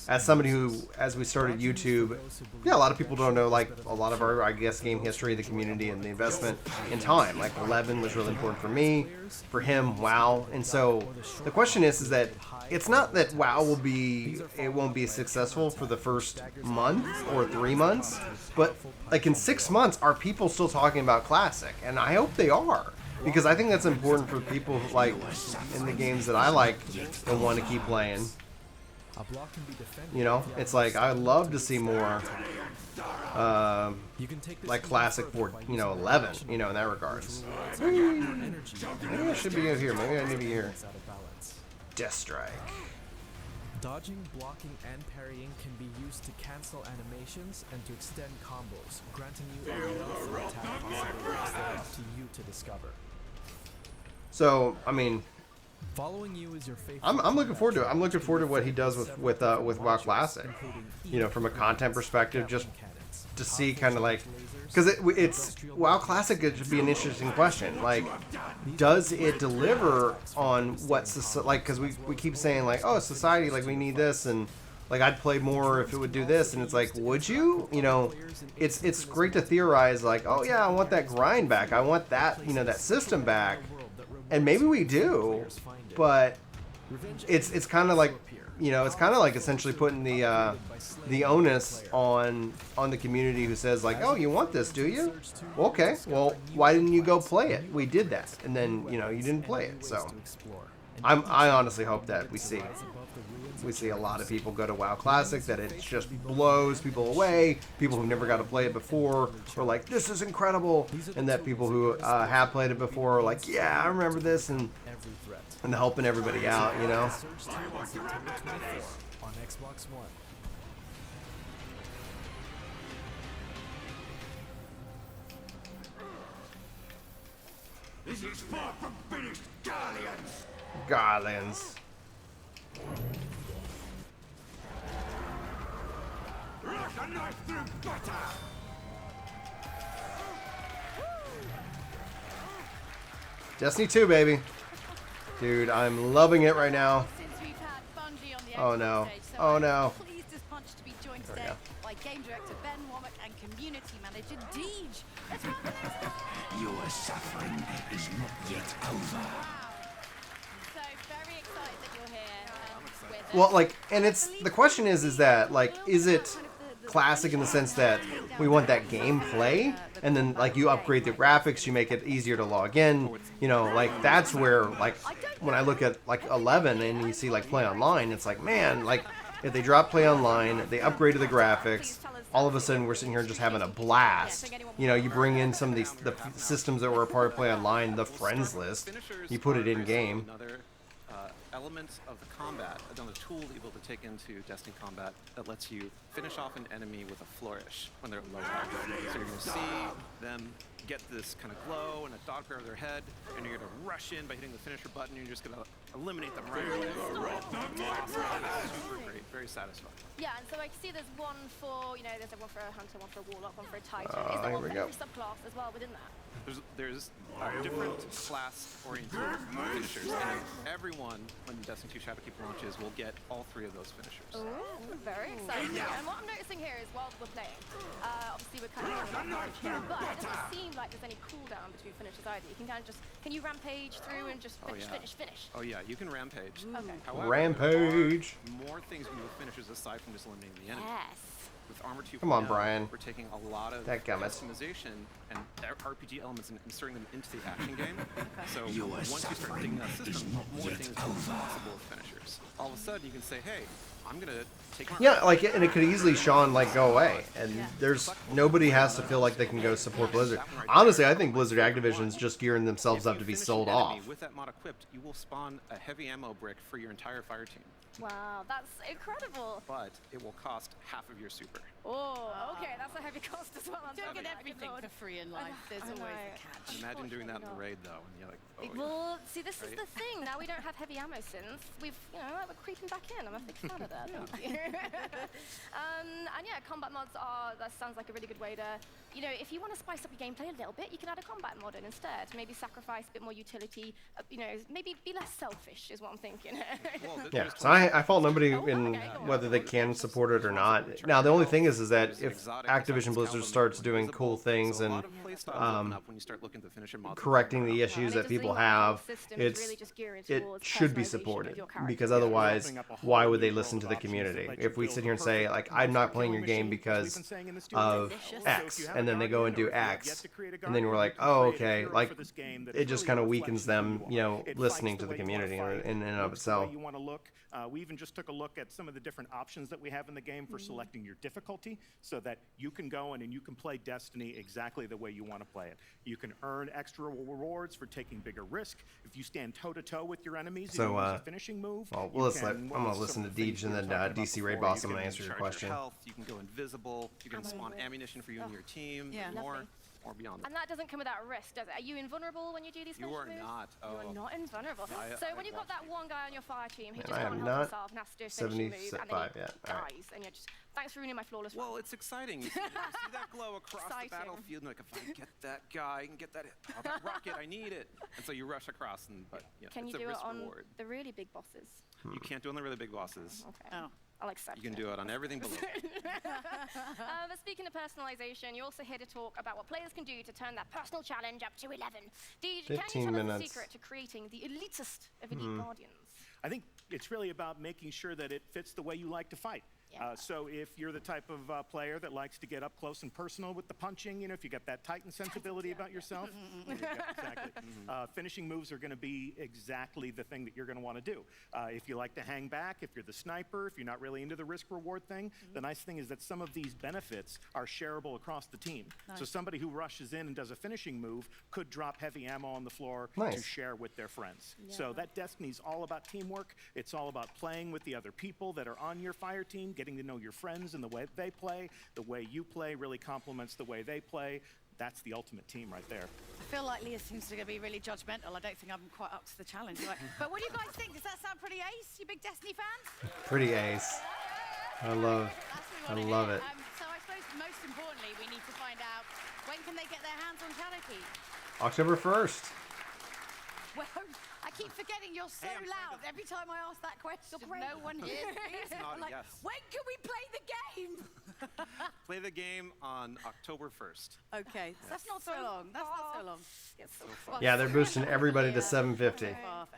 as somebody who, as we started YouTube, yeah, a lot of people don't know like a lot of our, I guess, game history, the community, and the investment in time. Like 11 was really important for me, for him, WoW, and so the question is that it's not that WoW won't be successful for the first month or 3 months, but like in 6 months, are people still talking about Classic? And I hope they are. Because I think that's important for people who, like in the games that I like and want to keep playing. You know, it's like I love to see more like classic for 11. You know, in that regards. Maybe I should be out here. Maybe I need to be here. Death Strike. Dodging, blocking, and parrying can be used to cancel animations and to extend combos, granting you a wealth of attack possibilities that are up to you to discover. So, I mean, following you is your favorite. I'm looking forward to it. I'm looking forward to what he does with WoW Classic. You know, from a content perspective, just to see kind of like, because it's WoW Classic should be an interesting question. Like, does it deliver on what's like? Because we keep saying like, oh, society, like we need this, and like I'd play more if it would do this, and it's like, would you? You know, it's great to theorize like, oh yeah, I want that grind back. I want that, you know, that system back. And maybe we do, but it's kind of like, you know, it's kind of like essentially putting the onus on the community who says like, oh, you want this, do you? Well, okay, well, why didn't you go play it? We did that, and then you know you didn't play it. So I honestly hope that we see a lot of people go to WoW Classic, that it just blows people away. People who've never got to play it before are like, this is incredible. And that people who have played it before are like, yeah, I remember this, and helping everybody out, you know? On Xbox One. This is far from finished, Guardians! Guardians. Like a knife through butter! Destiny 2, baby. Dude, I'm loving it right now. Oh no. Oh no. Pleased as punch to be joined today by game director Ben Womack and community manager Deej. Let's welcome them. Your suffering is not yet over. So very excited that you're here with us. Well, like, and it's the question is that like, is it classic in the sense that we want that gameplay, and then like you upgrade the graphics, you make it easier to log in, you know, like that's where like when I look at like 11 and you see like play online, it's like, man, like if they drop play online, they upgraded the graphics, all of a sudden we're sitting here just having a blast. You know, you bring in some of these the systems that were a part of play online, the friends list, you put it in game. Elements of the combat, another tool that you're able to take into Destiny combat that lets you finish off an enemy with a flourish when they're low health. So you're going to see them get this kind of glow and a dot pair of their head, and you're going to rush in by hitting the finisher button, and you're just going to eliminate them right away. Super great, very satisfying. Yeah, and so I can see there's one for, you know, there's one for a hunter, one for a warlock, one for a titan. Oh, Is there here one we for go. every subclass as well within that? There's different class-oriented finishers, and everyone, when Destiny 2 Shadowkeep launches, will get all 3 of those finishers. Ooh, very exciting. And what I'm noticing here is while we're playing, obviously we're kind of here, but it doesn't seem like there's any cooldown between finishes either. You can kind of just, can you rampage through and just finish? Oh yeah, you can rampage. Okay. However, Rampage. there are more things you can do with finishers aside from just eliminating the enemy. Yes. With Armor 2.0, Come on, Brian. we're taking a lot of That gummit. customization and RPG elements and inserting them into the action game. So once you start digging that system, more things are possible with finishers. All of a sudden, you can say, hey, I'm going to take my... Yeah, like, and it could easily, Sean, like, go away. And there's, nobody has to feel like they can go support Blizzard. Honestly, I think Blizzard Activision's just gearing themselves up to be sold off. With that mod equipped, you will spawn a heavy ammo brick for your entire fire team. Wow, that's incredible. But it will cost half of your super. Oh, okay, that's a heavy cost as well. Don't get everything for free in life. There's always a catch. And imagine doing that in the raid, though, and you're like, oh, yeah. Well, see, this is Right? the thing. Now we don't have heavy ammo synths. We've, we're creeping back in. I'm a big fan of that. Thank you. And yeah, combat mods that sounds like a really good way to, if you want to spice up your gameplay a little bit, you can add a combat mod in instead. Maybe sacrifice a bit more utility. Maybe be less selfish is what I'm thinking. Yeah, so I fault nobody in whether they can support it or not. Now the only thing is that if Activision Blizzard starts doing cool things and correcting the issues that people have, it should be supported, because otherwise, why would they listen to the community? If we sit here and say, like, I'm not playing your game because of X, and then they go and do X, and then we're like, oh, okay, like, it just kind of weakens them, listening to the community in and of itself. You want to look. We even just took a look at some of the different options that we have in the game for selecting your difficulty, so that you can go in and you can play Destiny exactly the way you want to play it. You can earn extra rewards for taking bigger risk. If you stand toe-to-toe with your enemies, So, you use a finishing move. I'm going to listen to Deej, and then DC Raid Boss, I'm going to answer your question. You can go invisible. You can spawn ammunition for you and your team. Yeah. More beyond that. And that doesn't come without risk, does it? Are you invulnerable when you do these You are moves? not. You are not invulnerable. So when you've got that one guy on your fire team who And just I can't am help not himself and has to do a finishing move, and then 75 he yet. All right. dies, and you're just, thanks for ruining my flawless run. Well, it's exciting. You see that glow across the battlefield, and like, if I can get that guy, I can get that rocket, I need it. And so you rush across, Can it's you a do it risk on reward. the really big bosses? You can't do it on the really big bosses. Okay. Oh. I like You can do it on everything below. But speaking of personalization, you're also here to talk about what players can do to turn that personal challenge up to 11. Deej, can you 15 tell us the minutes. secret to creating the elitist of elite guardians? I think it's really about making sure that it fits the way you like to fight. So if you're the type of player that likes to get up close and personal with the punching, if you got that Titan sensibility about yourself, exactly. Finishing moves are going to be exactly the thing that you're going to want to do. If you like to hang back, if you're the sniper, if you're not really into the risk-reward thing, the nice thing is that some of these benefits are shareable across the team. So somebody who rushes in and does a finishing move could drop heavy ammo on the floor to share with their friends. So that Destiny's all about teamwork. It's all about playing with the other people that are on your fire team, getting to know your friends and the way they play. The way you play really complements the way they play. That's the ultimate team right there. I feel like Leah seems to be really judgmental. I don't think I'm quite up to the challenge. But what do you guys think? Does that sound pretty ace? You big Destiny fans? Pretty ace. I love it. So I suppose most importantly, we need to find out, when can they get their hands on Charity? October 1st. Well, I keep forgetting you're so loud every time I ask that question. No one hears me. I'm like, when can we play the game? Play the game on October 1st. Okay, that's not so long. That's not so long. Yeah, they're boosting everybody to 750.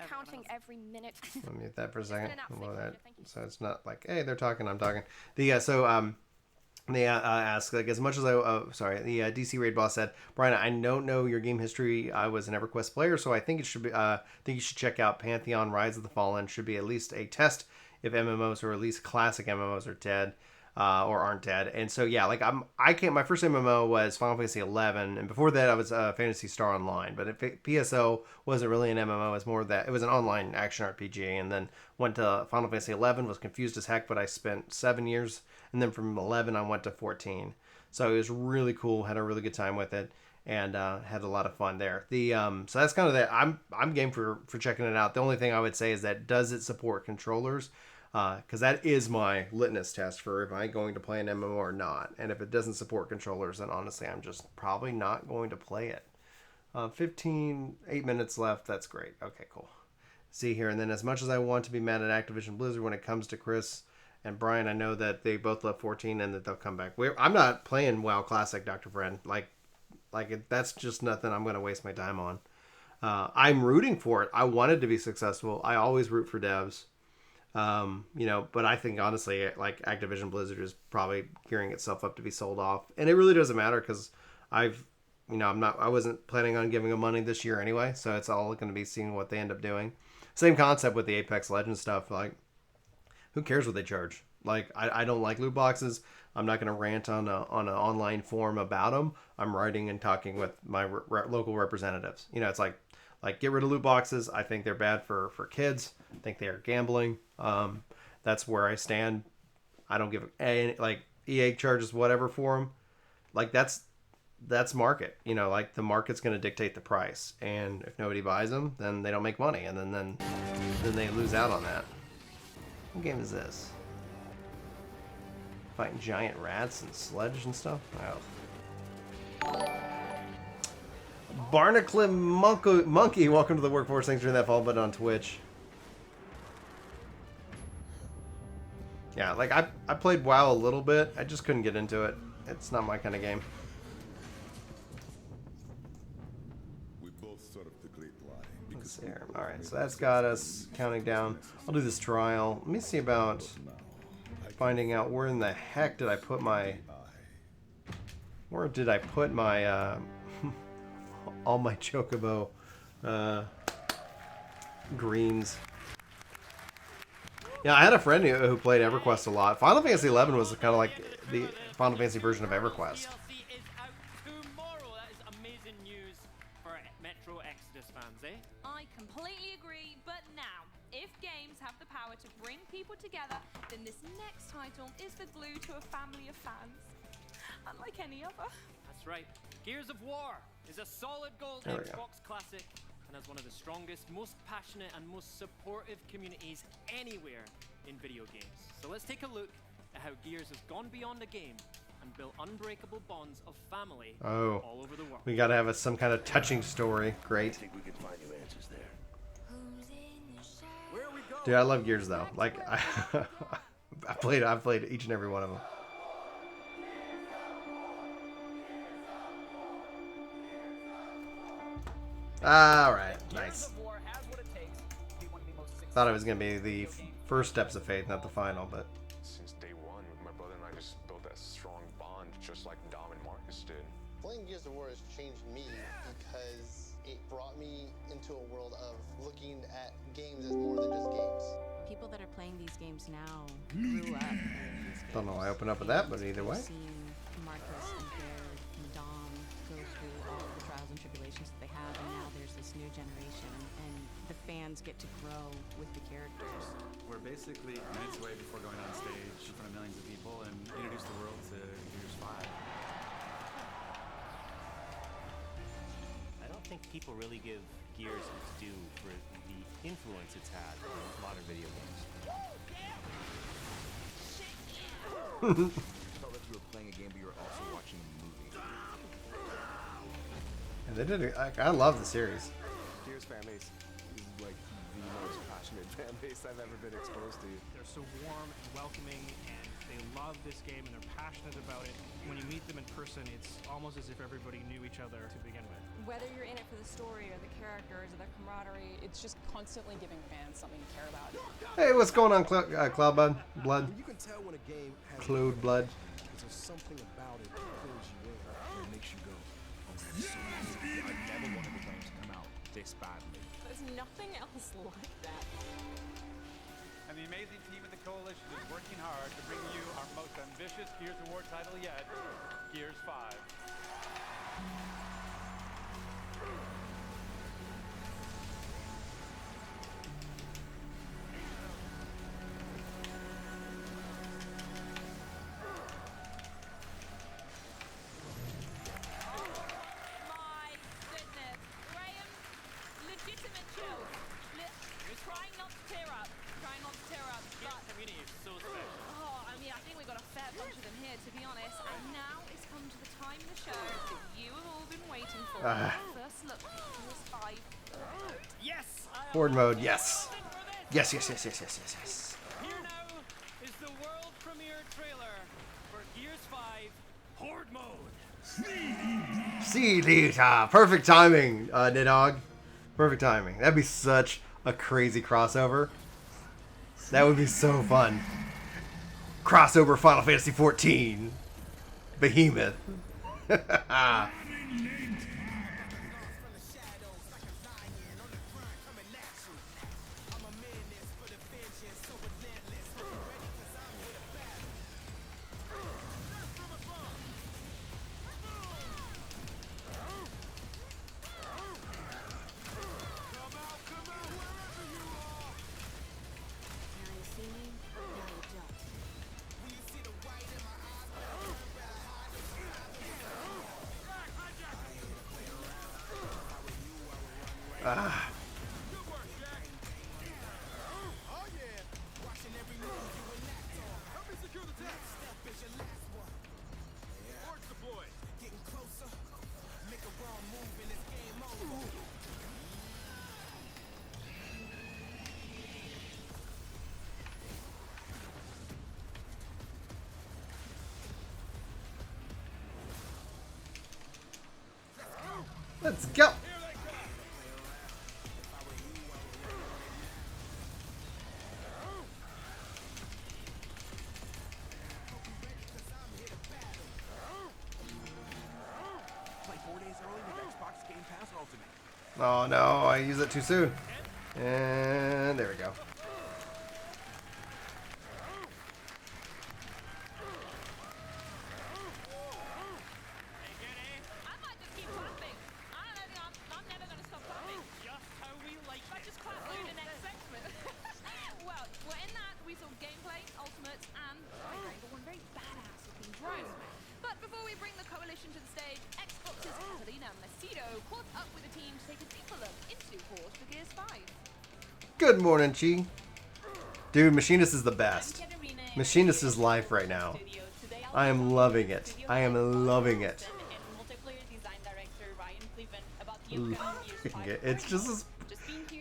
Counting every minute. Let me mute that for a second. It's been an absolute pleasure. So it's not like, hey, they're talking, I'm talking. They ask, like, as much as the DC Raid Boss said, Brian, I don't know your game history. I was an EverQuest player, so I think it should be. Think you should check out Pantheon: Rise of the Fallen. Should be at least a test if MMOs or at least classic MMOs are dead or aren't dead. And so yeah, like my first MMO was Final Fantasy XI, and before that I was Phantasy Star Online. But PSO wasn't really an MMO; it was more that it was an online action RPG. And then went to Final Fantasy XI, was confused as heck, but I spent 7 years. And then from 11, I went to 14. So it was really cool. Had a really good time with it, and had a lot of fun there. So that's kind of that. I'm game for checking it out. The only thing I would say is that does it support controllers? Because that is my litmus test for if I'm going to play an MMO or not. And if it doesn't support controllers, then honestly, I'm just probably not going to play it. 8 minutes left. That's great. Okay, cool. See here, and then as much as I want to be mad at Activision Blizzard when it comes to Chris and Brian, I know that they both left 14 and that they'll come back. I'm not playing WoW Classic, Dr. Friend. That's just nothing I'm going to waste my time on. I'm rooting for it. I want it to be successful. I always root for devs. But I think honestly, like, Activision Blizzard is probably gearing itself up to be sold off. And it really doesn't matter because I wasn't planning on giving them money this year anyway. So it's all going to be seeing what they end up doing. Same concept with the Apex Legends stuff. Like, who cares what they charge? Like, I don't like loot boxes. I'm not going to rant on an online forum about them. I'm writing and talking with my local representatives. It's like get rid of loot boxes. I think they're bad for kids. I think they are gambling. That's where I stand. I don't give a like EA charges whatever for them. Like that's market. You know, like the market's going to dictate the price, and if nobody buys them, then they don't make money, and then they lose out on that. What game is this? Fighting giant rats and sledge and stuff? Oh. Barnacle Monkey, welcome to the workforce. Thanks for hitting that follow button on Twitch. Yeah, like I played WoW a little bit. I just couldn't get into it. It's not my kind of game. We both thought of the great lie. Let's see here. All right, so that's got us counting down. I'll do this trial. Let me see about finding out where in the heck did I put my... Where did I put my... all my Chocobo greens. Yeah, I had a friend who played EverQuest a lot. Final Fantasy XI was kind of like the Final Fantasy version of EverQuest. Tomorrow, that is amazing news for Metro Exodus fans, eh? I completely agree, but now, if games have the power to bring people together, then this next title is the glue to a family of fans. Unlike any other. That's right. Gears of War is a solid gold Xbox classic and has one of the strongest, most passionate, and most supportive communities anywhere in video games. So let's take a look at how Gears has gone beyond the game and built unbreakable bonds of family all over the world. We gotta have some kind of touching story. Great. I think we can find you answers there. Dude, I love Gears though. Like I've played each and every one of them. Alright, nice. Thought it was going to be the first steps of faith, not the final, but... Since day one, my brother and I just built that strong bond, just like Dom and Marcus did. Playing Gears of War has changed me because it brought me into a world of looking at games as more than just games. People that are playing these games now grew up playing these games. Don't know why I open up with that, but either way. Seeing Marcus and Baird and Dom go through all of the trials and tribulations that they have, and now there's this new generation, and the fans get to grow with the characters. We're basically minutes away before going on stage in front of millions of people and introduce the world to Gears 5. I don't think people really give Gears its due for the influence it's had on modern video games. Felt like you were playing a game, but you were also watching a movie. And they did. I love the series. Gears fan base is like the most passionate fan base I've ever been exposed to. They're so warm and welcoming, and they love this game, and they're passionate about it. When you meet them in person, it's almost as if everybody knew each other to begin with. Whether you're in it for the story or the characters or the camaraderie, it's just constantly giving fans something to care about. Hey, what's going on, Cloud Blood? You can tell when a game has Cloud Blood. There's something about it that pulls you in. It makes you go, oh, that's so cool. I never wanted the game to come out this badly. There's nothing else like that. And the amazing team in the Coalition is working hard to bring you our most ambitious Gears of War title yet, Gears 5. First look, Gears 5. Yes! Horde mode, yes. Yes, yes, yes, yes, yes, yes, yes. Here now is the world premiere trailer for Gears 5 Horde mode. Seed Eater. Perfect timing, Nidog. Perfect timing. That'd be such a crazy crossover. That would be so fun. Crossover Final Fantasy XIV. Behemoth. Ah. Let's go. Play 4 days early with Xbox Game Pass Ultimate. Oh no, I used it too soon. And there we go. Well, we're in that. We saw gameplay, ultimates, and one very badass looking drone. But before we bring the coalition to the stage, Xbox's Catalina Macedo caught up with the team to take a deeper look into Forge for Gears 5. Good morning, Chi. Dude, Machinist is the best. Machinist is life right now. I am loving it. I am loving it. It's just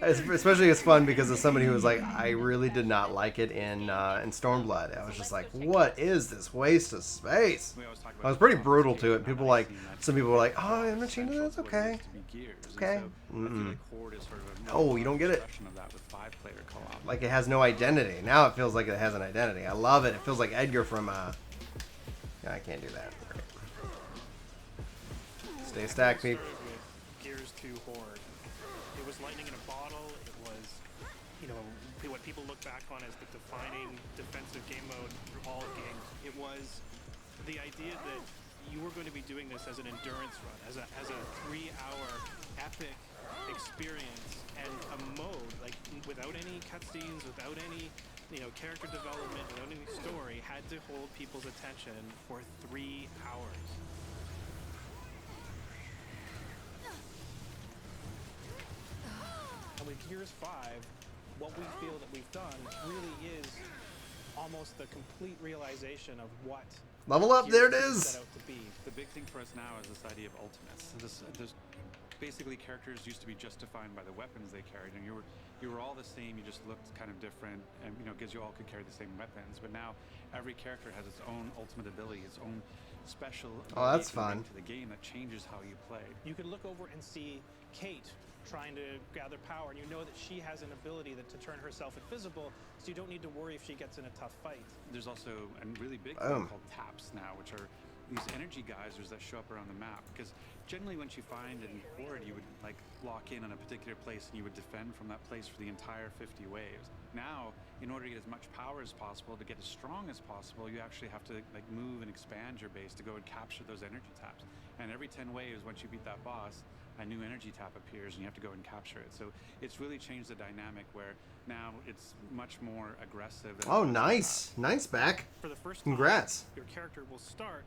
especially it's fun because as somebody who was like, I really did not like it in Stormblood. I was just like, what is this waste of space? I was pretty brutal to it. People like, some people were like, oh, and Machinist, that's okay. Okay. Oh, you don't get it. Like it has no identity. Now it feels like it has an identity. I love it. It feels like Edgar from yeah, I can't do that. Stay stacked, people. Gears 2 Horde. It was lightning in a bottle. It was, you know, what people look back on as the defining defensive game mode through all games. It was the idea that you were going to be doing this as an endurance run, as a 3-hour epic experience, and a mode like without any cutscenes, without any, you know, character development, without any story, had to hold people's attention for 3 hours. And with Gears 5, what we feel that we've done really is almost the complete realization of what level up. There it Gears is. set out to be. The big thing for us now is this idea of ultimates. There's basically characters used to be just defined by the weapons they carried, and you were all the same. You just looked kind of different, and you know, because you all could carry the same weapons. But now every character has its own ultimate ability, its own special. Oh, that's ability fun. to the game that changes how you play. You could look over and see Kate trying to gather power, and you know that she has an ability to turn herself invisible, so you don't need to worry if she gets in a tough fight. There's also a really big thing called taps now, which are these energy geysers that show up around the map. Because generally when you find in Horde, you would like lock in on a particular place and you would defend from that place for the entire 50 waves. Now, in order to get as much power as possible, to get as strong as possible, you actually have to like move and expand your base to go and capture those energy taps. And every 10 waves, once you beat that boss, a new energy tap appears and you have to go and capture it. So it's really changed the dynamic where now it's much more aggressive. Oh, nice. Nice back. For the first Congrats. time, your character will start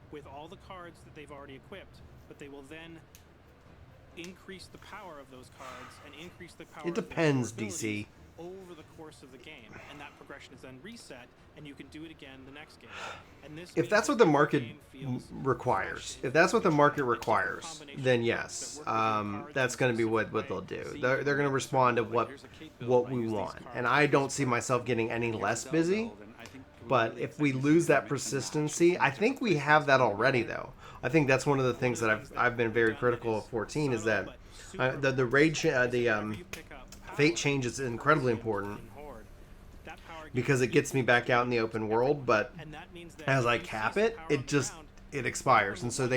with all the cards that they've already equipped, but they will then increase the power of those cards and increase the power It depends, of those DC. over the course of the game, and that progression is then reset, and you can do it again the next game. And this If that's what the market requires, then yes, that's going to be what they'll do. They're going to respond to what we want, and I don't see myself getting any less busy. But if we lose that persistency, I think we have that already, though. I think that's one of the things that I've been very critical of 14 is that the fate change is incredibly important because it gets me back out in the open world. But as I cap it, it expires, and so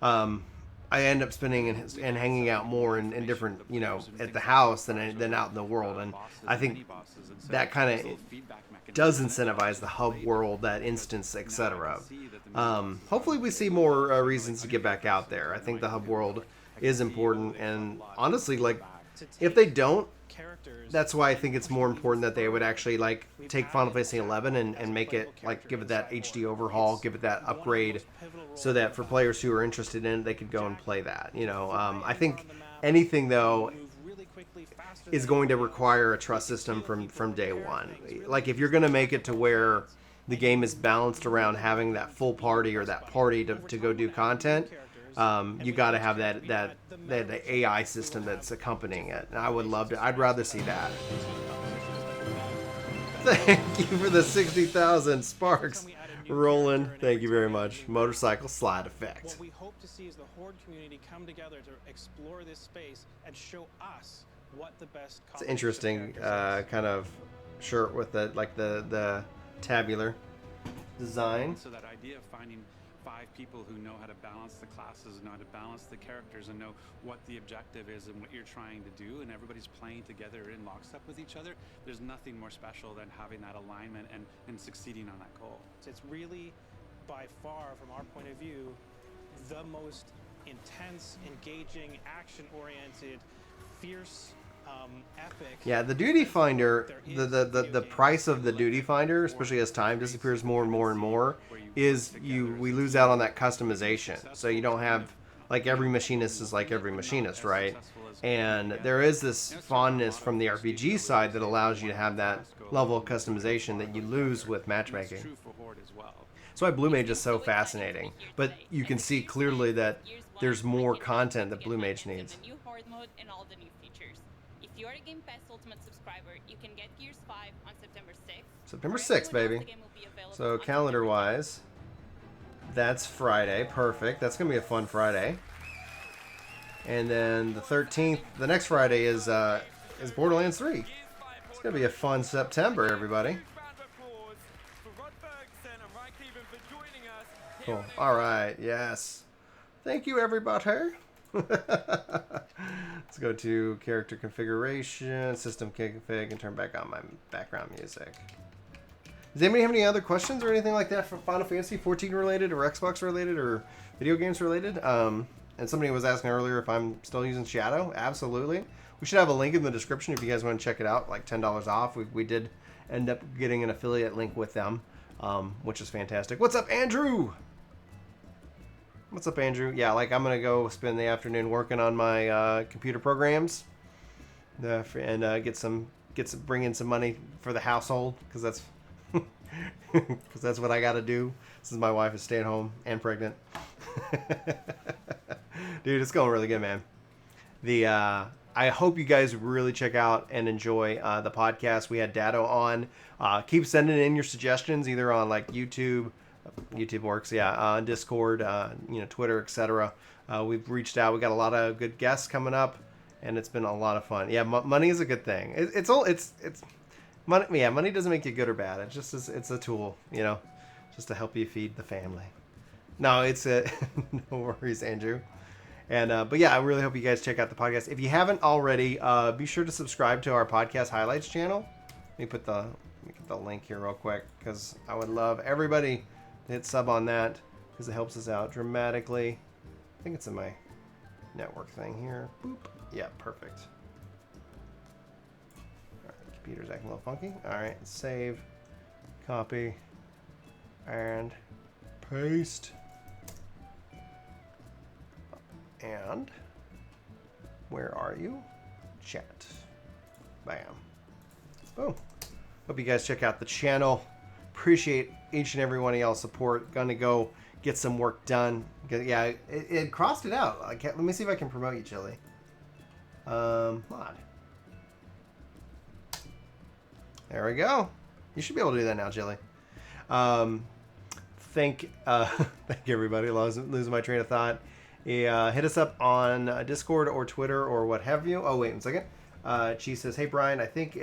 I end up spending and hanging out more in different, you know, at the house than out in the world, and I think that kind of does incentivize the hub world, that instance, etc. Hopefully we see more reasons to get back out there. I think the hub world is important, and honestly, like, if they don't, that's why I think it's more important that they would actually like take Final Fantasy XI and make it, like, give it that HD overhaul, give it that upgrade, so that for players who are interested in it, they could go and play that. You know, I think anything though, is going to require a trust system from day one. Like, if you're going to make it to where the game is balanced around having that full party or that party to go do content, you got to have that AI system that's accompanying it. And I would love to. I'd rather see that. Thank you for the 60,000 sparks, Roland. Thank you very much. Motorcycle slide effect. What we hope to see is the Horde community come together to explore this space and show us what the best. It's an interesting kind of shirt with the tabular design. So that idea of finding 5 people who know how to balance the classes, know how to balance the characters, and know what the objective is and what you're trying to do, and everybody's playing together in lockstep with each other, there's nothing more special than having that alignment and succeeding on that goal. It's really, by far, from our point of view, the most intense, engaging, action-oriented, fierce, epic. Yeah, the Duty Finder, the price of the Duty Finder, especially as time disappears more and more and more, is we lose out on that customization. So you don't have, like, every machinist is like every machinist, right? And there is this fondness from the RPG side that allows you to have that level of customization that you lose with matchmaking. That's why Blue Mage is so fascinating. But you can see clearly that there's more content that Blue Mage needs. The new Horde mode and all the new features. If you're a Game Pass Ultimate subscriber, you can get Gears 5 on September 6th. September 6th, baby. So calendar-wise, that's Friday. Perfect. That's going to be a fun Friday. And then the 13th, the next Friday is Borderlands 3. It's going to be a fun September, everybody. Cool. All right. Yes. Thank you, everybody. Let's go to character configuration, system config, and turn back on my background music. Does anybody have any other questions or anything like that for Final Fantasy XIV related or Xbox related or video games related? And somebody was asking earlier if I'm still using Shadow. Absolutely. We should have a link in the description if you guys want to check it out, like $10 off. We did end up getting an affiliate link with them, which is fantastic. What's up, Andrew? What's up, Andrew? Yeah, like, I'm going to go spend the afternoon working on my computer programs and bring in some money for the household, because that's what I got to do since my wife is staying home and pregnant. Dude, it's going really good, man. I hope you guys really check out and enjoy the podcast. We had Dado on. Keep sending in your suggestions either on like YouTube works, yeah, Discord, Twitter, etc. We've reached out. We got a lot of good guests coming up, and it's been a lot of fun. Yeah, money is a good thing. It's money. Yeah, money doesn't make you good or bad. It's a tool, just to help you feed the family. No, no worries, Andrew. And but yeah, I really hope you guys check out the podcast. If you haven't already, be sure to subscribe to our podcast highlights channel. Let me get the link here real quick, because I would love everybody to hit sub on that, because it helps us out dramatically. I think it's in my network thing here. Boop. Yeah, perfect. All right, computer's acting a little funky. All right, save, copy, and paste. And where are you? Chat. Bam. Boom. Hope you guys check out the channel. Appreciate each and every one of y'all's support. Gonna go get some work done. Yeah, it crossed it out. Let me see if I can promote you, Chili. Mod. There we go. You should be able to do that now, Chili. Thank everybody. Losing my train of thought. Yeah, hit us up on Discord or Twitter or what have you. Oh, wait 1 second. Chi says, "Hey Brian, I think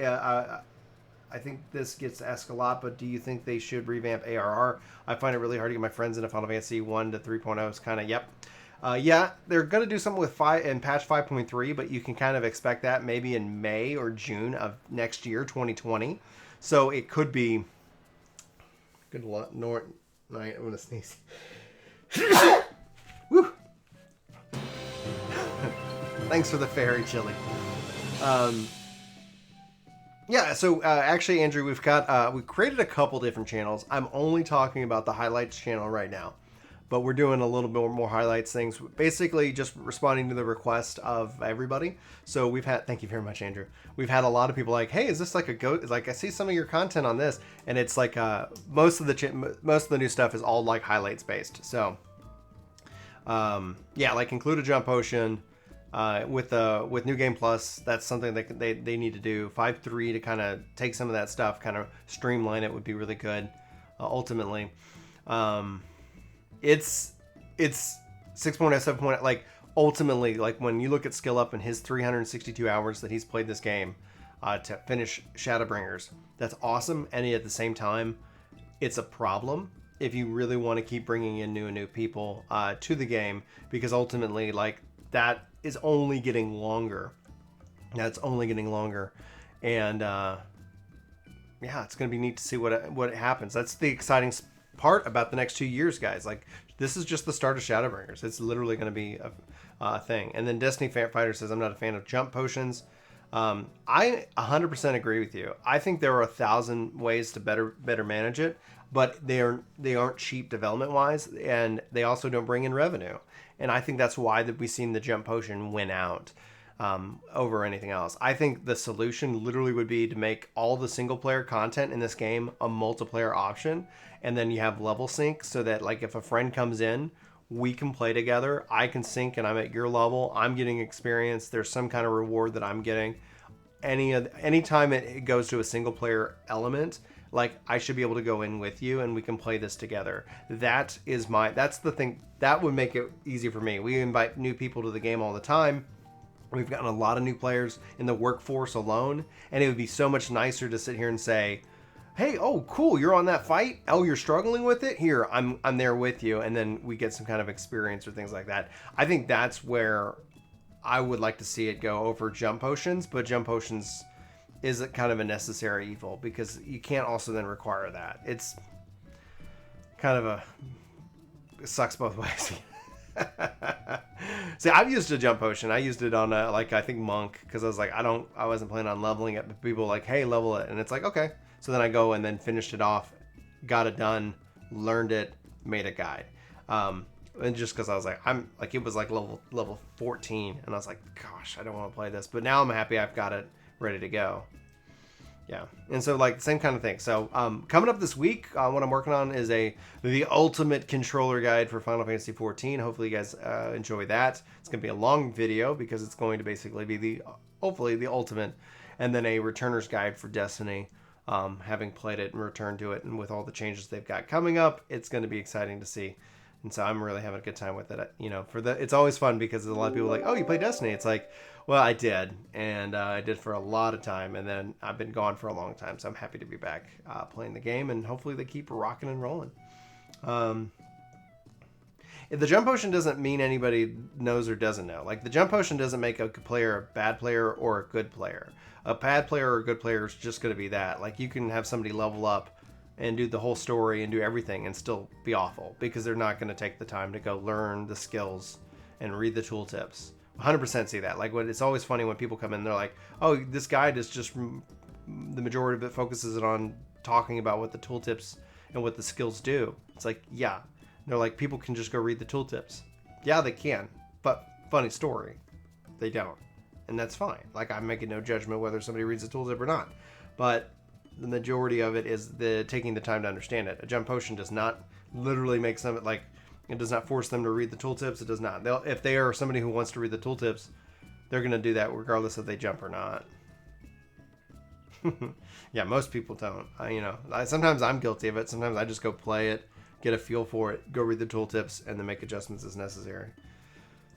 this gets asked a lot, but do you think they should revamp ARR? I find it really hard to get my friends into Final Fantasy 1 to 3.0. It's kind of, yep. Yeah, they're going to do something with patch 5.3, but you can kind of expect that maybe in May or June of next year, 2020. So it could be... Good luck. I'm going to sneeze. Woo! Thanks for the fairy, Chili. Yeah, so actually, Andrew, we created a couple different channels. I'm only talking about the highlights channel right now. but we're doing a little bit more highlights things, basically just responding to the request of everybody. So we've had, thank you very much, Andrew. We've had a lot of people like, hey, is this like a go? Like, I see some of your content on this, and it's like most of the new stuff is all like highlights based. So yeah, like include a jump potion with New Game Plus. That's something that they need to do. 5.3 to kind of take some of that stuff, kind of streamline it would be really good. Ultimately, it's 6.0, 7.0. Like ultimately, like when you look at Skill Up and his 362 hours that he's played this game to finish Shadowbringers, that's awesome. And at the same time, it's a problem if you really want to keep bringing in new people to the game, because ultimately, like, that is only getting longer. That's only getting longer, and yeah, it's gonna be neat to see what happens. That's the exciting part about the next 2 years, guys. Like, this is just the start of Shadowbringers. It's literally going to be a thing. And then Destiny Fighter says, I'm not a fan of jump potions. I 100% agree with you. I think there are 1,000 ways to better manage it, but they aren't cheap development wise, and they also don't bring in revenue. And I think that's why that we've seen the jump potion win out over anything else. I think the solution literally would be to make all the single player content in this game a multiplayer option, and then you have level sync so that, like, if a friend comes in, we can play together. I can sync and I'm at your level. I'm getting experience. There's some kind of reward that I'm getting. Anytime it goes to a single player element, like, I should be able to go in with you and we can play this together. That's the thing that would make it easy for me. We invite new people to the game all the time. We've gotten a lot of new players in the workforce alone, and it would be so much nicer to sit here and say, hey, oh, cool, you're on that fight? Oh, you're struggling with it? Here, I'm there with you, and then we get some kind of experience or things like that. I think that's where I would like to see it go over jump potions, but jump potions is kind of a necessary evil, because you can't also then require that. It's kind of it sucks both ways. See, I've used a jump potion. I used it on I think Monk, because I was like, I wasn't planning on leveling it, but people were like, hey, level it, and it's like, okay. So then I go and then finished it off, got it done, learned it, made a guide. And just because I was like, it was like level 14, and I was like, gosh, I don't want to play this, but now I'm happy I've got it ready to go. Yeah, and so, like, same kind of thing. So coming up this week, what I'm working on is the ultimate controller guide for Final Fantasy XIV. Hopefully you guys enjoy that. It's going to be a long video because it's going to basically be hopefully the ultimate, and then a returner's guide for Destiny. Having played it and returned to it, and with all the changes they've got coming up, it's going to be exciting to see. And so I'm really having a good time with it. You know, it's always fun because a lot of people are like, oh, you play Destiny? It's like, well, I did, and I did for a lot of time, and then I've been gone for a long time. So I'm happy to be back playing the game, and hopefully they keep rocking and rolling. The jump potion doesn't mean anybody knows or doesn't know. Like, the jump potion doesn't make a player a bad player or a good player. A bad player or a good player is just going to be that. Like, you can have somebody level up and do the whole story and do everything and still be awful, because they're not going to take the time to go learn the skills and read the tooltips. 100% see that. Like, it's always funny when people come in, they're like, oh, this guide is just, the majority of it focuses it on talking about what the tooltips and what the skills do. It's like, yeah. They're like, people can just go read the tooltips. Yeah, they can, but funny story, they don't. And that's fine. Like, I'm making no judgment whether somebody reads the tooltip or not. But the majority of it is taking the time to understand it. A jump potion does not literally make some, like, it does not force them to read the tooltips. It does not. If they are somebody who wants to read the tooltips, they're going to do that regardless if they jump or not. Yeah, most people don't. Sometimes I'm guilty of it. Sometimes I just go play it, get a feel for it, go read the tooltips, and then make adjustments as necessary.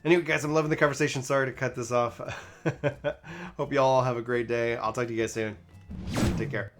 Anyway, guys, I'm loving the conversation. Sorry to cut this off. Hope you all have a great day. I'll talk to you guys soon. Take care.